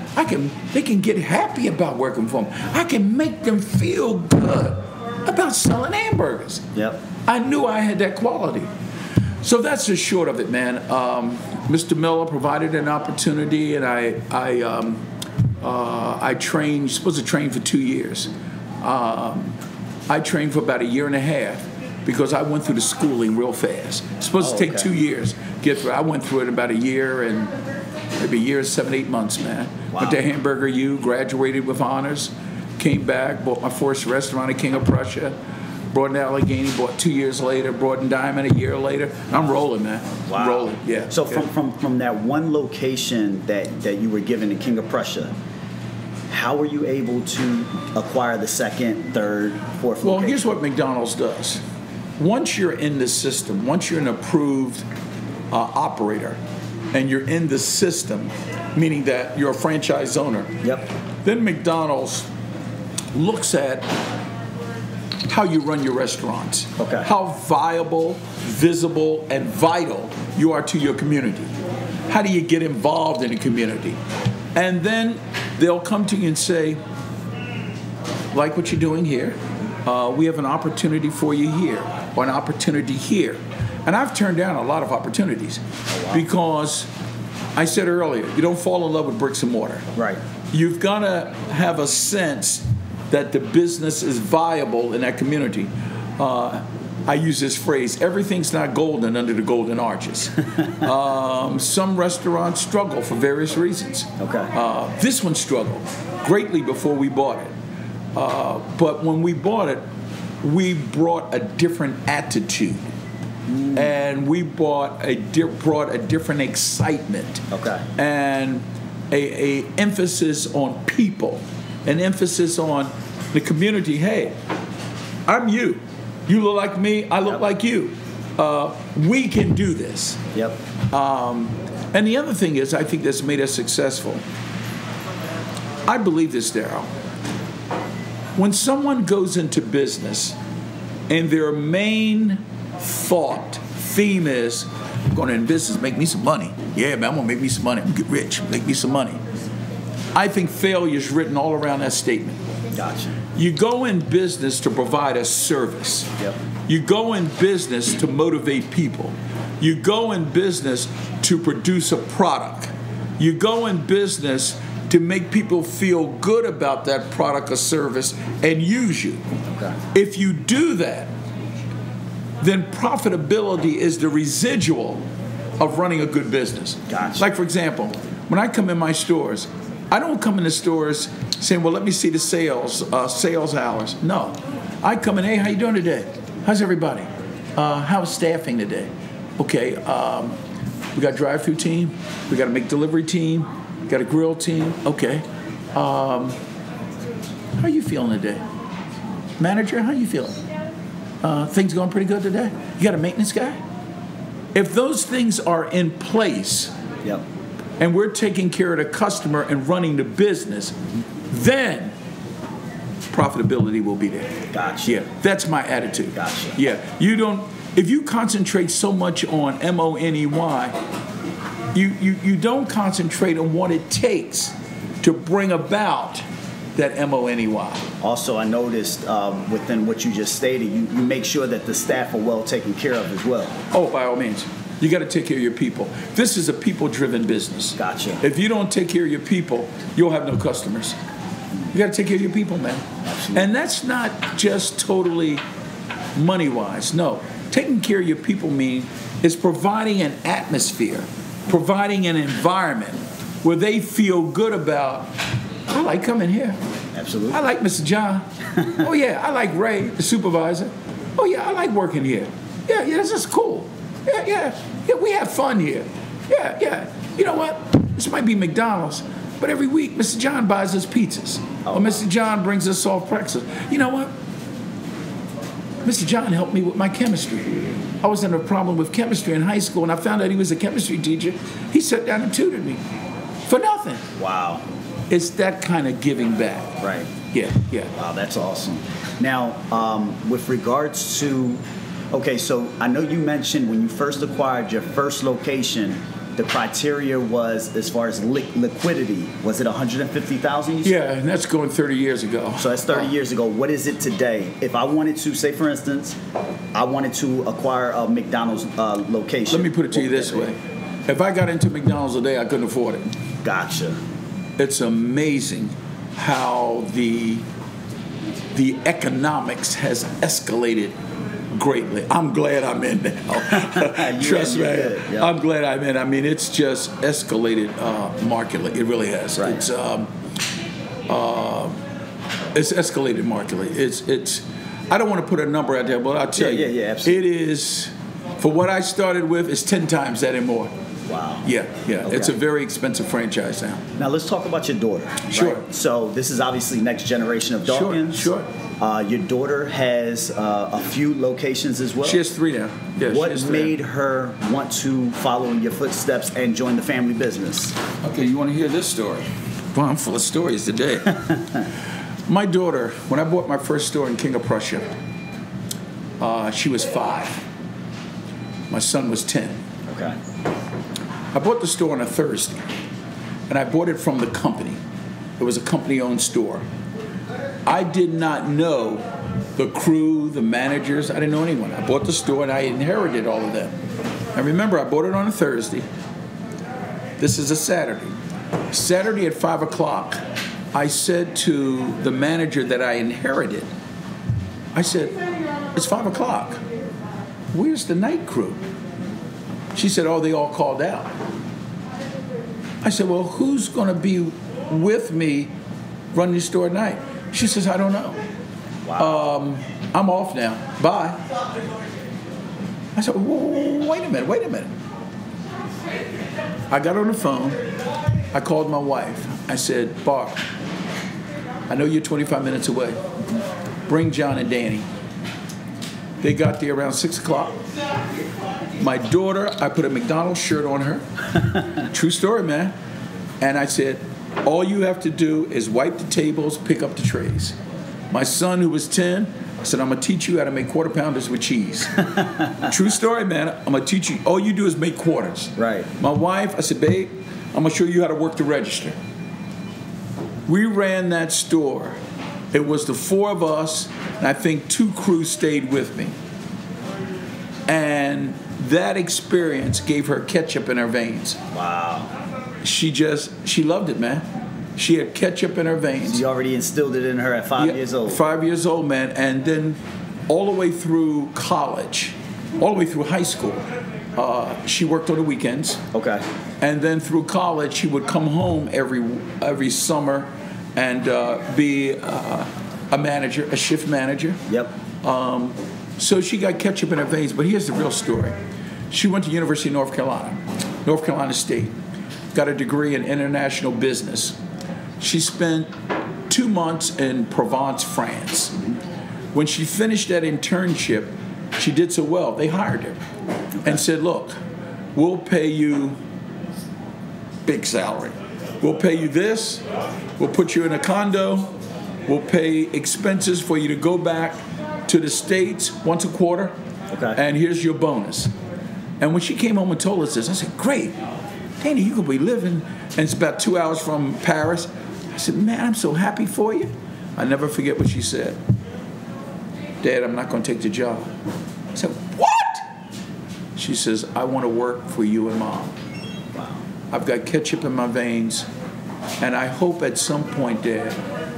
They can get happy about working for me. I can make them feel good about selling hamburgers. Yep. I knew I had that quality. So that's the short of it, man. Mr. Miller provided an opportunity, and I trained. You're supposed to train for 2 years. I trained for about 1.5 years because I went through the schooling real fast. It's supposed to take 2 years to get through. I went through it in about 1 year and maybe 1 year, 7, 8 months, man. Wow. Went to Hamburger U, graduated with honors, came back, bought my first restaurant at King of Prussia. Brought in Allegheny, bought 2 years later, brought in Diamond 1 year later. I'm rolling, man. Wow. I'm rolling, yeah. So from that one location that you were given in King of Prussia, how were you able to acquire the second, third, fourth location? Well, here's what McDonald's does. Once you're in the system, once you're an approved operator, and you're in the system, meaning that you're a franchise owner, then McDonald's looks at how you run your restaurants, how viable, visible, and vital you are to your community. How do you get involved in the community? And then they'll come to you and say, like what you're doing here, we have an opportunity for you here, or an opportunity here. And I've turned down a lot of opportunities because I said earlier, you don't fall in love with bricks and mortar. Right. You've got to have a sense that the business is viable in that community. I use this phrase, everything's not golden under the golden arches. Some restaurants struggle for various reasons. This one struggled greatly before we bought it. But when we bought it, we brought a different attitude. And we brought a different excitement. And a emphasis on people. An emphasis on the community. Hey, I'm you. You look like me, I look like you. we can do this. Yep. And the other thing is, I think that's made us successful. I believe this, Darryl. When someone goes into business and their main theme is, I'm going in business, make me some money. Yeah, man, I'm going to make me some money. I'm going to get rich, make me some money. I think failure is written all around that statement. Gotcha. You go in business to provide a service. Yep. You go in business to motivate people. You go in business to produce a product. You go in business to make people feel good about that product or service and use you. Okay. If you do that, then profitability is the residual of running a good business. Gotcha. Like, for example, when I come in my stores, I don't come in the stores saying, well, let me see the sales hours. No. I come in, hey, how you doing today? How's everybody? How's staffing today? Okay, we got a drive-through team. We got a make delivery team. We got a grill team. Okay. How are you feeling today? Manager, how you feeling? Things going pretty good today? You got a maintenance guy? If those things are in place, yep, and we're taking care of the customer and running the business, then profitability will be there. Gotcha. Yeah, that's my attitude. Gotcha. Yeah, if you concentrate so much on money, you don't concentrate on what it takes to bring about that money. Also, I noticed within what you just stated, you make sure that the staff are well taken care of as well. Oh, by all means. You got to take care of your people. This is a people-driven business. Gotcha. If you don't take care of your people, you'll have no customers. You got to take care of your people, man. Absolutely. And that's not just totally money-wise. No. Taking care of your people is providing an atmosphere, providing an environment where they feel good about, I like coming here. Absolutely. I like Mr. John. Oh, yeah, I like Ray, the supervisor. Oh, yeah, I like working here. Yeah, this is cool. Yeah, we have fun here. Yeah. You know what? This might be McDonald's, but every week Mr. John buys us pizzas. Or Mr. John brings us soft pretzels. You know what? Mr. John helped me with my chemistry. I was in a problem with chemistry in high school, and I found out he was a chemistry teacher. He sat down and tutored me for nothing. Wow. It's that kind of giving back. Right. Yeah. Wow, that's awesome. Now, with regards to, okay, so I know you mentioned when you first acquired your first location, the criteria was, as far as liquidity, was it $150,000? Yeah, and that's going 30 years ago. So that's 30 years ago. What is it today? If I wanted to, say for instance, I wanted to acquire a McDonald's location. Let me put it to you this way. If I got into McDonald's today, I couldn't afford it. Gotcha. It's amazing how the economics has escalated greatly. I'm glad I'm in now. Trust me. Yep. I'm glad I'm in. I mean, it's just escalated markedly. It really has. Right. It's escalated markedly. It's. I don't want to put a number out there, but I'll tell you. Yeah, absolutely. It is, for what I started with, it's 10 times that and more. Wow. Yeah. Okay. It's a very expensive franchise now. Now let's talk about your daughter. Sure. Right? So this is obviously next generation of Dawkins. Sure. Your daughter has a few locations as well. She has 3 now. Yeah, what made her want to follow in your footsteps and join the family business? Okay, you want to hear this story? Well, I'm full of stories today. My daughter, when I bought my first store in King of Prussia, she was 5. My son was 10. Okay. I bought the store on a Thursday, and I bought it from the company. It was a company-owned store. I did not know the crew, the managers. I didn't know anyone. I bought the store, and I inherited all of them. And remember, I bought it on a Thursday. This is a Saturday. Saturday at 5 o'clock, I said to the manager that I inherited, I said, it's 5 o'clock. Where's the night crew? She said, oh, they all called out. I said, well, who's going to be with me running the store at night? She says, I don't know. Wow. I'm off now. Bye. I said, wait a minute. I got on the phone. I called my wife. I said, Barb, I know you're 25 minutes away. Bring John and Danny. They got there around 6 o'clock. My daughter, I put a McDonald's shirt on her. True story, man. And I said, all you have to do is wipe the tables, pick up the trays. My son, who was 10, I said, I'm going to teach you how to make quarter pounders with cheese. True story, man. I'm going to teach you. All you do is make quarters. Right. My wife, I said, babe, I'm going to show you how to work the register. We ran that store. It was the 4 of us, and I think 2 crews stayed with me. And that experience gave her ketchup in her veins. Wow. She loved it, man. She had ketchup in her veins. So you already instilled it in her at 5 years old. 5 years old, man. And then all the way through college, all the way through high school, she worked on the weekends. Okay. And then through college, she would come home every summer and be a manager, a shift manager. Yep. So she got ketchup in her veins. But here's the real story. She went to University of North Carolina State, got a degree in international business. She spent 2 months in Provence, France. When she finished that internship, she did so well, they hired her and said, look, we'll pay you big salary. We'll pay you this. We'll put you in a condo. We'll pay expenses for you to go back to the States once a quarter. Okay. And here's your bonus. And when she came home and told us this, I said, great. Danny, you could be living, and it's about 2 hours from Paris. I said, man, I'm so happy for you. I never forget what she said. Dad, I'm not going to take the job. I said, what? She says, I want to work for you and Mom. Wow. I've got ketchup in my veins, and I hope at some point, Dad,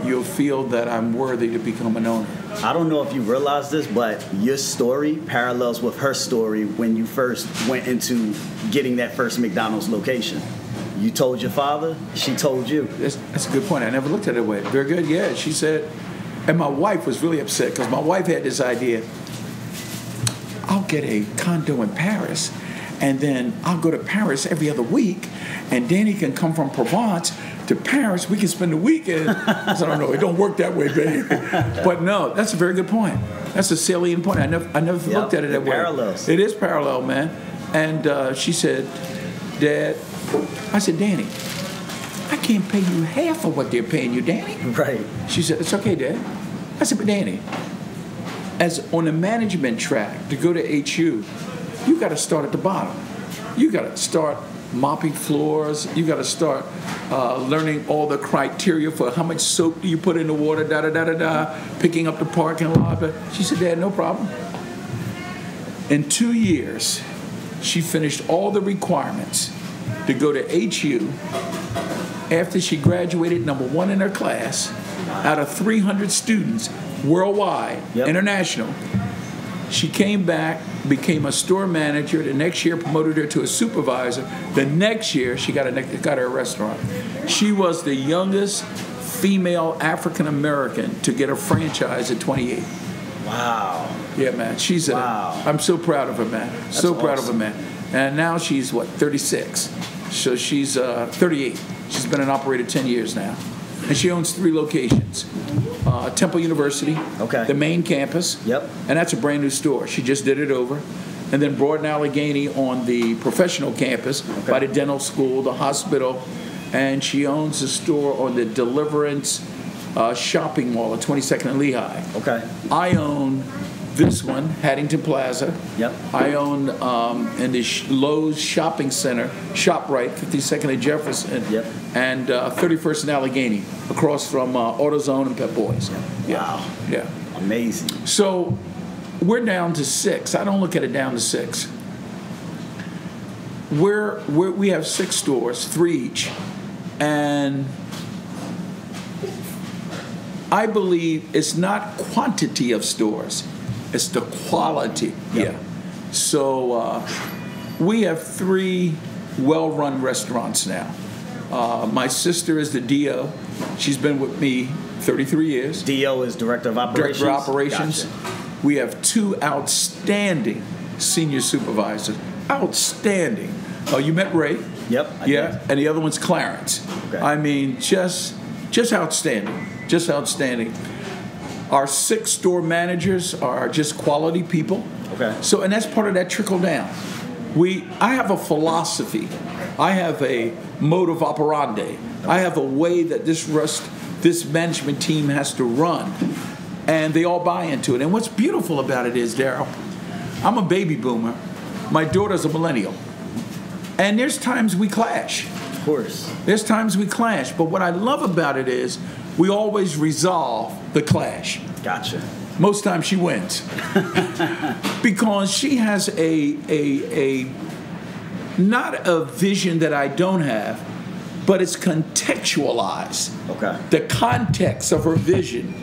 you'll feel that I'm worthy to become an owner. I don't know if you realize this, but your story parallels with her story when you first went into getting that first McDonald's location. You told your father, she told you. That's a good point. I never looked at it that way. Very good, yeah. She said, and my wife was really upset because my wife had this idea, I'll get a condo in Paris, and then I'll go to Paris every other week, and Danny can come from Provence to Paris. We can spend the weekend. I said, I don't know. It don't work that way, baby. But no, that's a very good point. That's a salient point. I never looked at it that way. Parallels. It is parallel, man. And she said, Dad, I said, Danny, I can't pay you half of what they're paying you, Danny. Right. She said, it's okay, Dad. I said, but Danny, as on a management track to go to HU, you got to start at the bottom. You got to start mopping floors. You got to start learning all the criteria for how much soap do you put in the water, picking up the parking lot. She said, Dad, no problem. In 2 years, she finished all the requirements to go to HU. After she graduated number 1 in her class, out of 300 students worldwide, international, she came back, became a store manager. The next year, promoted her to a supervisor. The next year, she got her a restaurant. She was the youngest female African American to get a franchise at 28. Wow. Yeah, man. Wow. I'm so proud of her, man. That's so proud awesome. of her, man. And now she's, 36. So she's 38. She's been an operator 10 years now. And she owns 3 locations. Temple University, the main campus, and that's a brand new store. She just did it over. And then Broad and Allegheny on the professional campus by the dental school, the hospital, and she owns a store on the Deliverance shopping mall at 22nd and Lehigh. Okay. I own this one, Haddington Plaza. Yep. I own in the Lowe's Shopping Center, ShopRite, 52nd and Jefferson, and 31st and Allegheny, across from AutoZone and Pep Boys. Wow. Yeah. Amazing. So we're down to 6. I don't look at it down to 6. We have 6 stores, 3 each, and I believe it's not quantity of stores. It's the quality. Yeah. So we have 3 well-run restaurants now. My sister is the DO. She's been with me 33 years. DO is Director of Operations? Director of Operations. Gotcha. We have 2 outstanding senior supervisors. Outstanding. You met Ray. Yep. I did. And the other one's Clarence. Okay. I mean, just outstanding. Just outstanding. Our 6 store managers are just quality people. Okay. So, and that's part of that trickle down. I have a philosophy. I have a modus operandi. I have a way that this management team has to run, and they all buy into it. And what's beautiful about it is, Daryl, I'm a baby boomer. My daughter's a millennial. And there's times we clash. Of course. There's times we clash. But what I love about it is we always resolve the clash. Gotcha. Most times she wins. Because she has not a vision that I don't have, but it's contextualized. Okay. The context of her vision,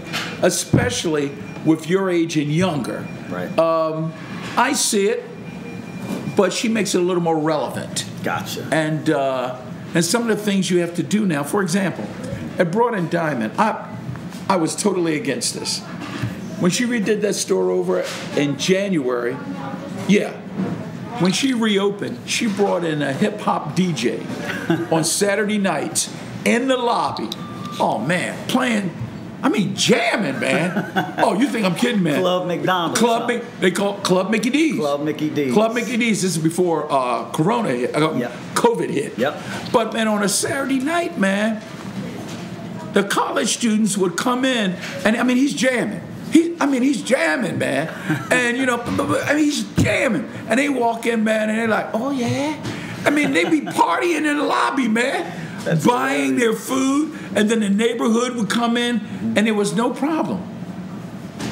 especially with your age and younger. Right. I see it, but she makes it a little more relevant. Gotcha. And some of the things you have to do now. For example, at Broad and Diamond, I was totally against this. When she redid that store over in January, when she reopened, she brought in a hip-hop DJ on Saturday nights in the lobby. Oh, man, playing, jamming, man. Oh, you think I'm kidding, man? Club McDonald's. They call it Club Mickey D's. Club Mickey D's. Club Mickey D's. This is before Corona hit, COVID hit. Yep. But, man, on a Saturday night, man, the college students would come in, and, he's jamming. He's jamming, man. And, he's jamming. And they walk in, man, and they're like, oh, yeah? They be partying in the lobby, man. That's buying their food. And then the neighborhood would come in, and there was no problem.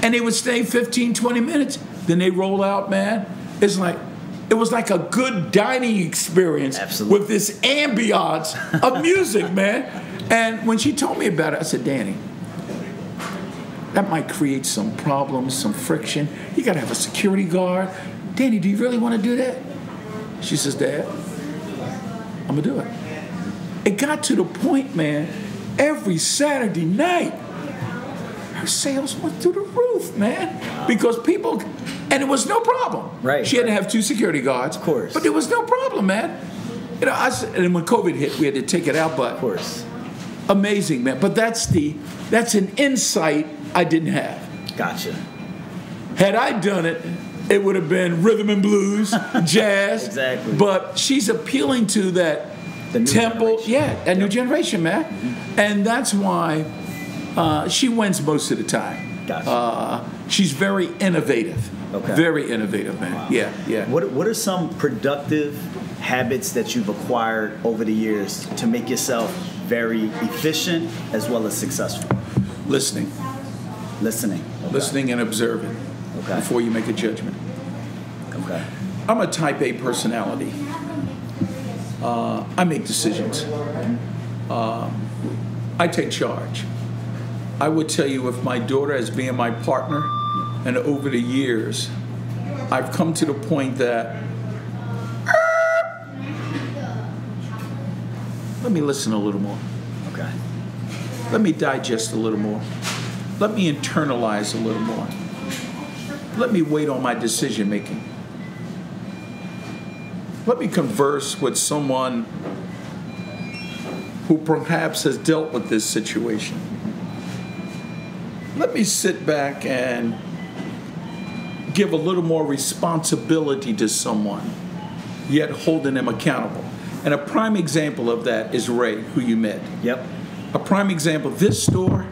And they would stay 15, 20 minutes. Then they roll out, man. It was like a good dining experience. Absolutely. With this ambiance of music, man. And when she told me about it, I said, Danny, that might create some problems, some friction. You got to have a security guard. Danny, do you really want to do that? She says, Dad, I'm going to do it. It got to the point, man, every Saturday night, her sales went through the roof, man. Because people, and it was no problem. Right. She had to have 2 security guards. Of course. But there was no problem, man. And when COVID hit, we had to take it out, but. Of course. Amazing, man. But that's an insight I didn't have. Gotcha. Had I done it, it would have been rhythm and blues, jazz. Exactly. But she's appealing to that tempo, new generation, man. Mm-hmm. And that's why she wins most of the time. Gotcha. She's very innovative. Okay. Very innovative, man. Wow. Yeah. What are some productive habits that you've acquired over the years to make yourself very efficient as well as successful? Listening. Okay. Listening and observing before you make a judgment. Okay. I'm a type A personality. I make decisions. I take charge. I would tell you, with my daughter as being my partner, and over the years, I've come to the point that let me listen a little more. Okay. Let me digest a little more. Let me internalize a little more. Let me wait on my decision making. Let me converse with someone who perhaps has dealt with this situation. Let me sit back and give a little more responsibility to someone, yet holding them accountable. And a prime example of that is Ray, who you met. Yep. A prime example, this store,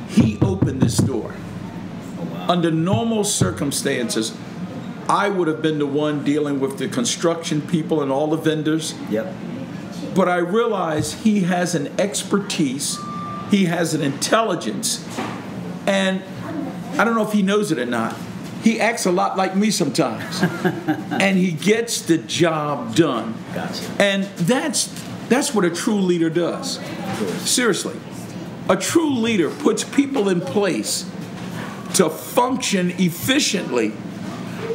he opened this store. Oh, wow. Under normal circumstances, I would have been the one dealing with the construction people and all the vendors. Yep. But I realized he has an expertise, he has an intelligence, and I don't know if he knows it or not, he acts a lot like me sometimes. And he gets the job done. Gotcha. And that's what a true leader does. Seriously. A true leader puts people in place to function efficiently,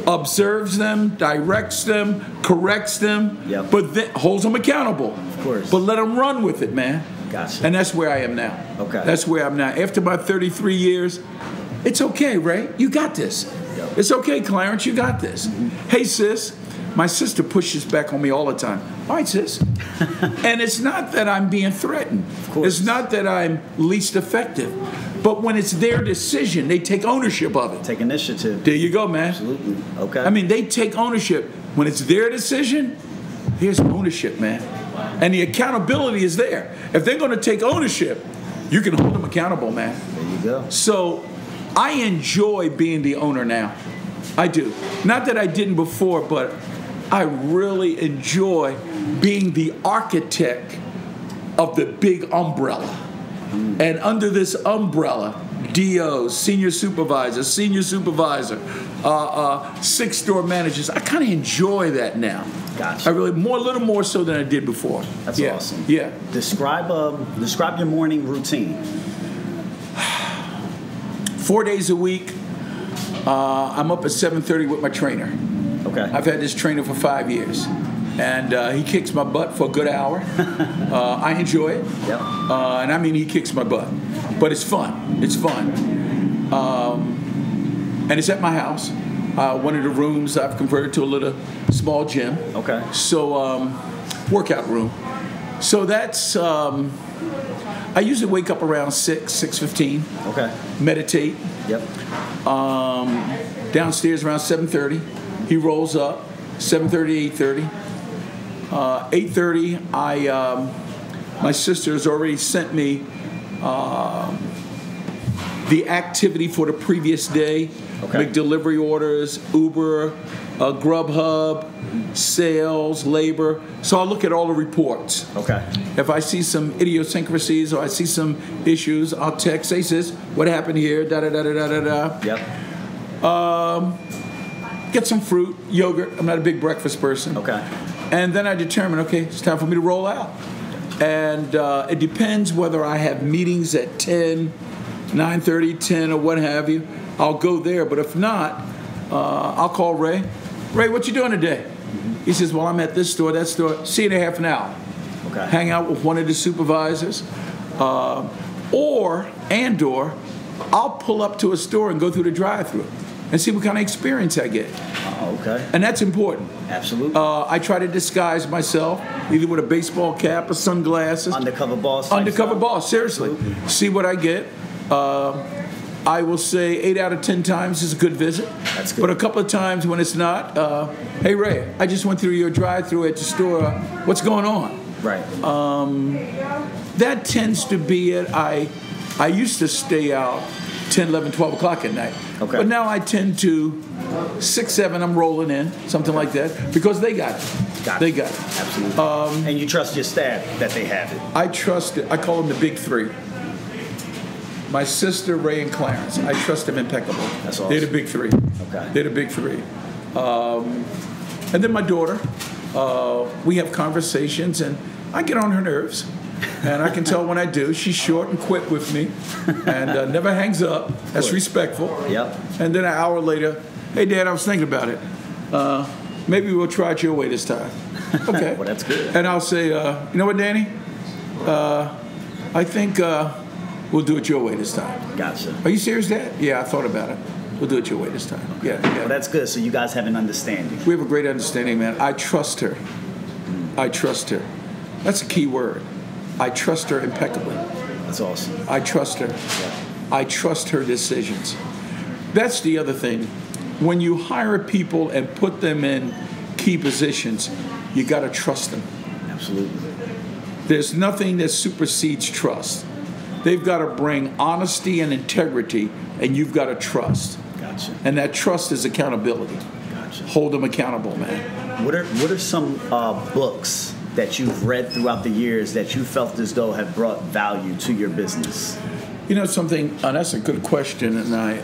observes them, directs them, corrects them, but then holds them accountable. Of course. But let them run with it, man. Gotcha. And that's where I am now. Okay. That's where I'm now. After my 33 years, it's okay, Ray. You got this. Yep. It's okay, Clarence. You got this. Mm-hmm. Hey, sis. My sister pushes back on me all the time. All right, sis. And it's not that I'm being threatened. Of course. It's not that I'm least effective. But when it's their decision, they take ownership of it. Take initiative. There you go, man. Absolutely. Okay. I mean, they take ownership. When it's their decision, there's ownership, man. And the accountability is there. If they're going to take ownership, you can hold them accountable, man. There you go. So I enjoy being the owner now. I do. Not that I didn't before, but I really enjoy being the architect of the big umbrella. And under this umbrella, DOs, senior supervisor, 6 store managers, I kind of enjoy that now. Gotcha. I really, a little more so than I did before. That's awesome. Yeah. Describe your morning routine. 4 days a week, I'm up at 7:30 with my trainer. Okay. I've had this trainer for 5 years. And he kicks my butt for a good hour. I enjoy it. Yep. And I mean, he kicks my butt. But it's fun. It's fun. And it's at my house. One of the rooms I've converted to a little small gym. Okay. So, workout room. So that's, I usually wake up around 6:15. Okay. Meditate. Yep. Downstairs around 7:30. He rolls up. 7:30, 8:30. 8:30, my sister has already sent me the activity for the previous day. Okay. McDelivery orders, Uber, Grubhub, sales, labor. So I'll look at all the reports. Okay. If I see some idiosyncrasies or I see some issues, I'll text, "Hey sis, what happened here? Da da da da da da da." Yep. Get some fruit, yogurt. I'm not a big breakfast person. Okay. And then I determine, okay, it's time for me to roll out. And it depends whether I have meetings at 10, 9:30, 10, or what have you. I'll go there. But if not, I'll call Ray. Ray, what you doing today? He says, well, I'm at this store, that store. See you in a half an hour. Okay. Hang out with one of the supervisors. Or I'll pull up to a store and go through the drive-thru and see what kind of experience I get. Okay. And that's important. Absolutely. I try to disguise myself, either with a baseball cap or sunglasses. Undercover boss. Undercover boss, seriously. Absolutely. See what I get. I will say 8 out of 10 times is a good visit. That's good. But a couple of times when it's not, hey, Ray, I just went through your drive-thru at the store. What's going on? Right. That tends to be it. I used to stay out 10, 11, 12 o'clock at night. Okay. But now I tend to 6, 7, I'm rolling in, something like that, because they got it. They got it. Absolutely. And you trust your staff that they have it. I trust it. I call them the big three. My sister, Ray, and Clarence. I trust them impeccable. That's awesome. They're the big three. Okay. They're the big three. And then my daughter. We have conversations, and I get on her nerves. And I can tell when I do. She's short and quick with me, and never hangs up. That's respectful. Yep. And then an hour later, hey, Dad, I was thinking about it. Maybe we'll try it your way this time. Okay. Well, that's good. And I'll say, you know what, Danny? I think we'll do it your way this time. Gotcha. Are you serious, Dad? Yeah, I thought about it. We'll do it your way this time. Okay. Yeah. Well, that's good. So you guys have an understanding. We have a great understanding, man. I trust her. I trust her. That's a key word. I trust her impeccably. That's awesome. I trust her. Yeah. I trust her decisions. That's the other thing. When you hire people and put them in key positions, you got to trust them. Absolutely. There's nothing that supersedes trust. They've got to bring honesty and integrity, and you've got to trust. Gotcha. And that trust is accountability. Gotcha. Hold them accountable, man. What are some books that you've read throughout the years that you felt as though have brought value to your business? You know something, that's a good question, and I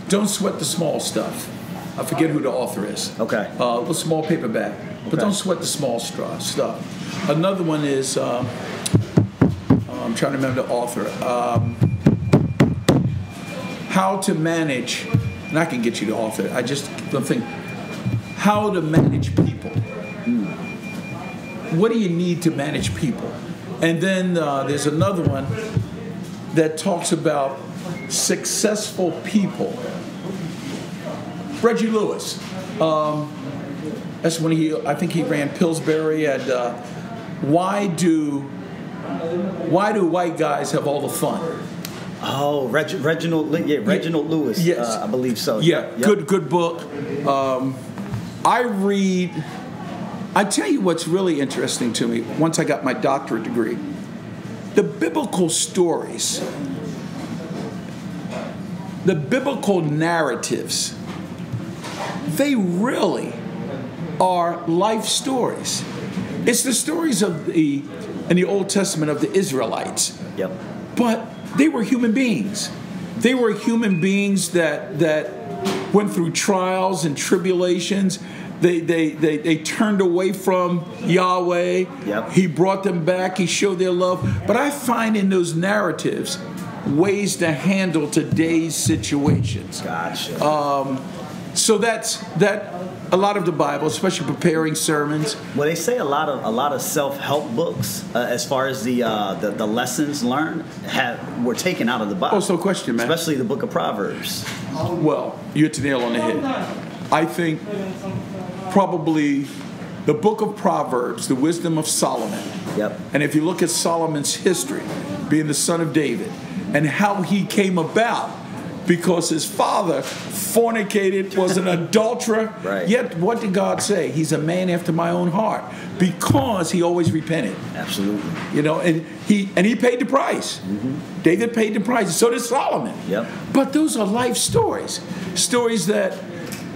Don't Sweat the Small Stuff. I forget who the author is. Okay. A small paperback, but don't sweat the small stuff. Another one is, I'm trying to remember the author, How to Manage, and I can get you the author, I just don't think, How to Manage People. What do you need to manage people? And then there's another one that talks about successful people. Reggie Lewis. That's when I think he ran Pillsbury. And why do Why Do White Guys Have All the Fun? Oh, Reginald Lewis. Yes. I believe so. Yeah, yep. Good book. I tell you what's really interesting to me, once I got my doctorate degree, the biblical stories, the biblical narratives, they really are life stories. It's the stories in the Old Testament of the Israelites. Yep. But they were human beings. They were human beings that went through trials and tribulations. They turned away from Yahweh. Yep. He brought them back. He showed their love. But I find in those narratives ways to handle today's situations. Gotcha. So that's a lot of the Bible, especially preparing sermons. Well, they say a lot of self-help books, as far as the lessons learned, were taken out of the Bible. Oh, so question, man. Especially the book of Proverbs. Well, you hit the nail on the head. I think probably the book of Proverbs, the wisdom of Solomon. Yep. And if you look at Solomon's history, being the son of David, and how he came about, because his father fornicated, was an adulterer. Right. Yet what did God say? He's a man after my own heart, because he always repented. Absolutely. You know, and he paid the price. Mm-hmm. David paid the price. So did Solomon. Yep. But those are life stories. Stories that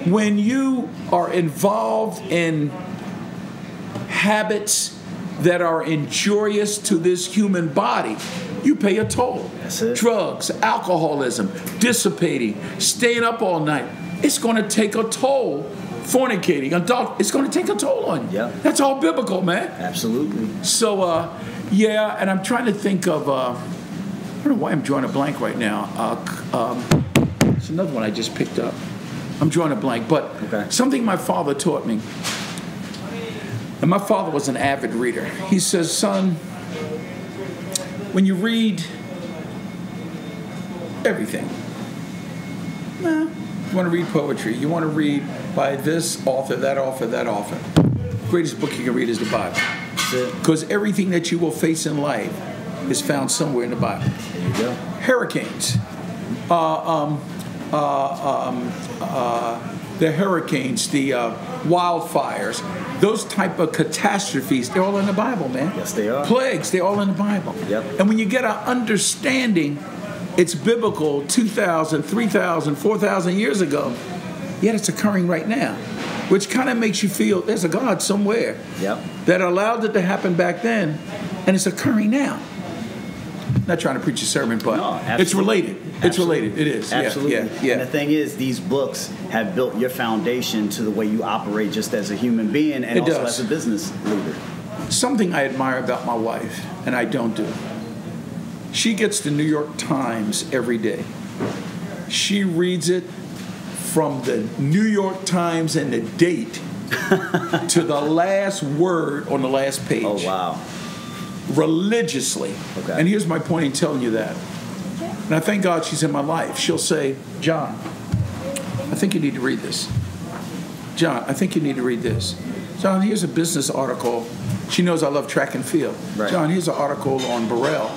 when you are involved in habits that are injurious to this human body, you pay a toll. That's it. Drugs, alcoholism, dissipating, staying up all night. It's going to take a toll. Fornicating, it's going to take a toll on you. Yeah. That's all biblical, man. Absolutely. So, yeah, and I'm trying to think of, I don't know why I'm drawing a blank right now. It's another one I just picked up. I'm drawing a blank, but something my father taught me. And my father was an avid reader. He says, son, when you read everything, you want to read poetry, you want to read by this author, that author, that author. The greatest book you can read is the Bible. Because everything that you will face in life is found somewhere in the Bible. There you go. Hurricanes. The hurricanes, the wildfires, those type of catastrophes, they're all in the Bible, man. Yes, they are. Plagues, they're all in the Bible. Yep. And when you get an understanding, it's biblical 2,000, 3,000, 4,000 years ago, yet it's occurring right now, which kind of makes you feel there's a God somewhere that allowed it to happen back then, and it's occurring now. Not trying to preach a sermon, but it's related. It's related. It is. Absolutely. Yeah. And the thing is, these books have built your foundation to the way you operate just as a human being and also as a business leader. Something I admire about my wife, and I don't do. She gets the New York Times every day. She reads it from the New York Times and the date to the last word on the last page. Oh, wow. Religiously. Okay. And here's my point in telling you that. And I thank God she's in my life. She'll say, John, I think you need to read this. John, I think you need to read this. John, here's a business article. She knows I love track and field. Right. John, here's an article on Burrell,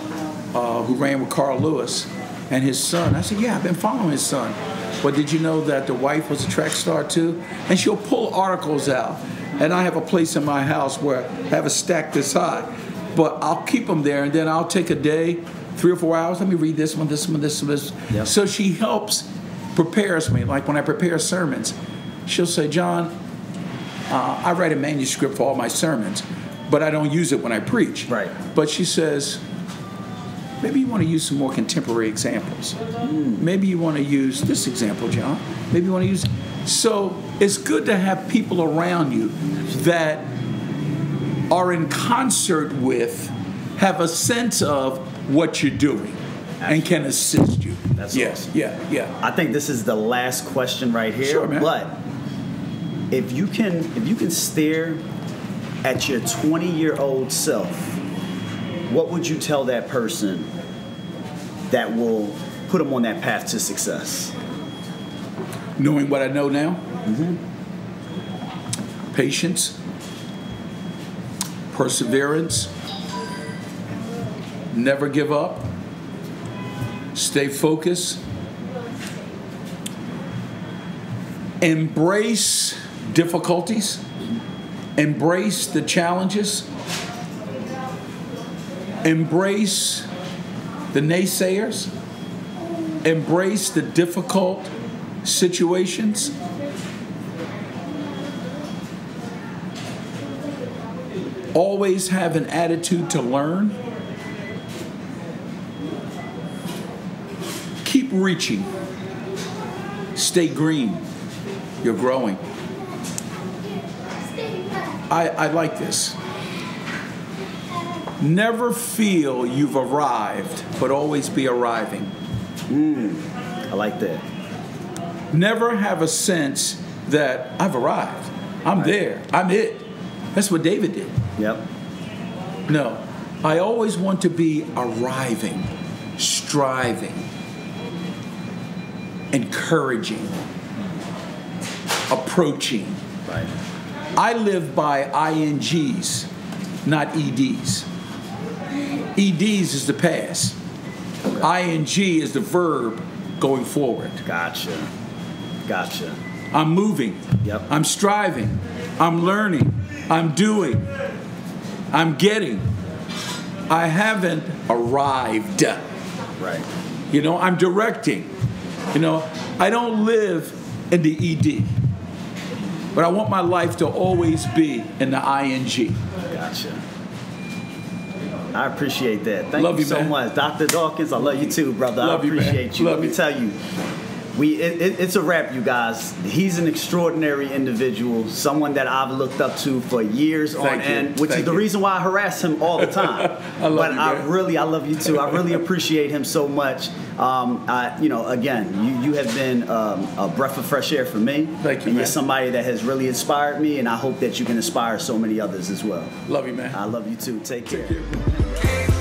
who ran with Carl Lewis and his son. I said, yeah, I've been following his son. But did you know that the wife was a track star too? And she'll pull articles out. And I have a place in my house where I have a stack this high. But I'll keep them there, and then I'll take a day, 3 or 4 hours. Let me read this one, this one, this one, this. Yep. So she helps, prepares me. Like when I prepare sermons, she'll say, John, I write a manuscript for all my sermons, but I don't use it when I preach. Right. But she says, maybe you want to use some more contemporary examples. Maybe you want to use this example, John. Maybe you want to use. So it's good to have people around you that are in concert with, have a sense of what you're doing. Absolutely. And can assist you. That's awesome. Yeah. I think this is the last question right here. Sure, man. But if you can stare at your 20-year-old self, what would you tell that person that will put them on that path to success? Knowing what I know now. Patience. Perseverance, Never give up. Stay focused. Embrace difficulties. Embrace the challenges. Embrace the naysayers. Embrace the difficult situations. Always have an attitude to learn. Keep reaching. Stay green. You're growing. I like this. Never feel you've arrived, but always be arriving. I like that. Never have a sense that I've arrived. I'm there. I'm it. That's what David did. Yep. No. I always want to be arriving, striving, encouraging, approaching. Right. I live by INGs, not EDs. EDs is the past. ING is the verb going forward. Gotcha. I'm moving. Yep. I'm striving. I'm learning. I'm doing. I'm getting. I haven't arrived. Right. You know, I'm directing. You know, I don't live in the ED. But I want my life to always be in the ING. Gotcha. I appreciate that. Thank Love you you, so man. much. Dr. Dawkins, I love you too, brother. Love I appreciate you. Love Let me you. tell you, it's a wrap, you guys. He's an extraordinary individual, someone that I've looked up to for years on end, which is the reason why I harass him all the time. I love you, man. I love you too. I really appreciate him so much. Again, you have been a breath of fresh air for me. Thank you, and man. You're somebody that has really inspired me, and I hope that you can inspire so many others as well. Love you, man. I love you too. Take care. Take care.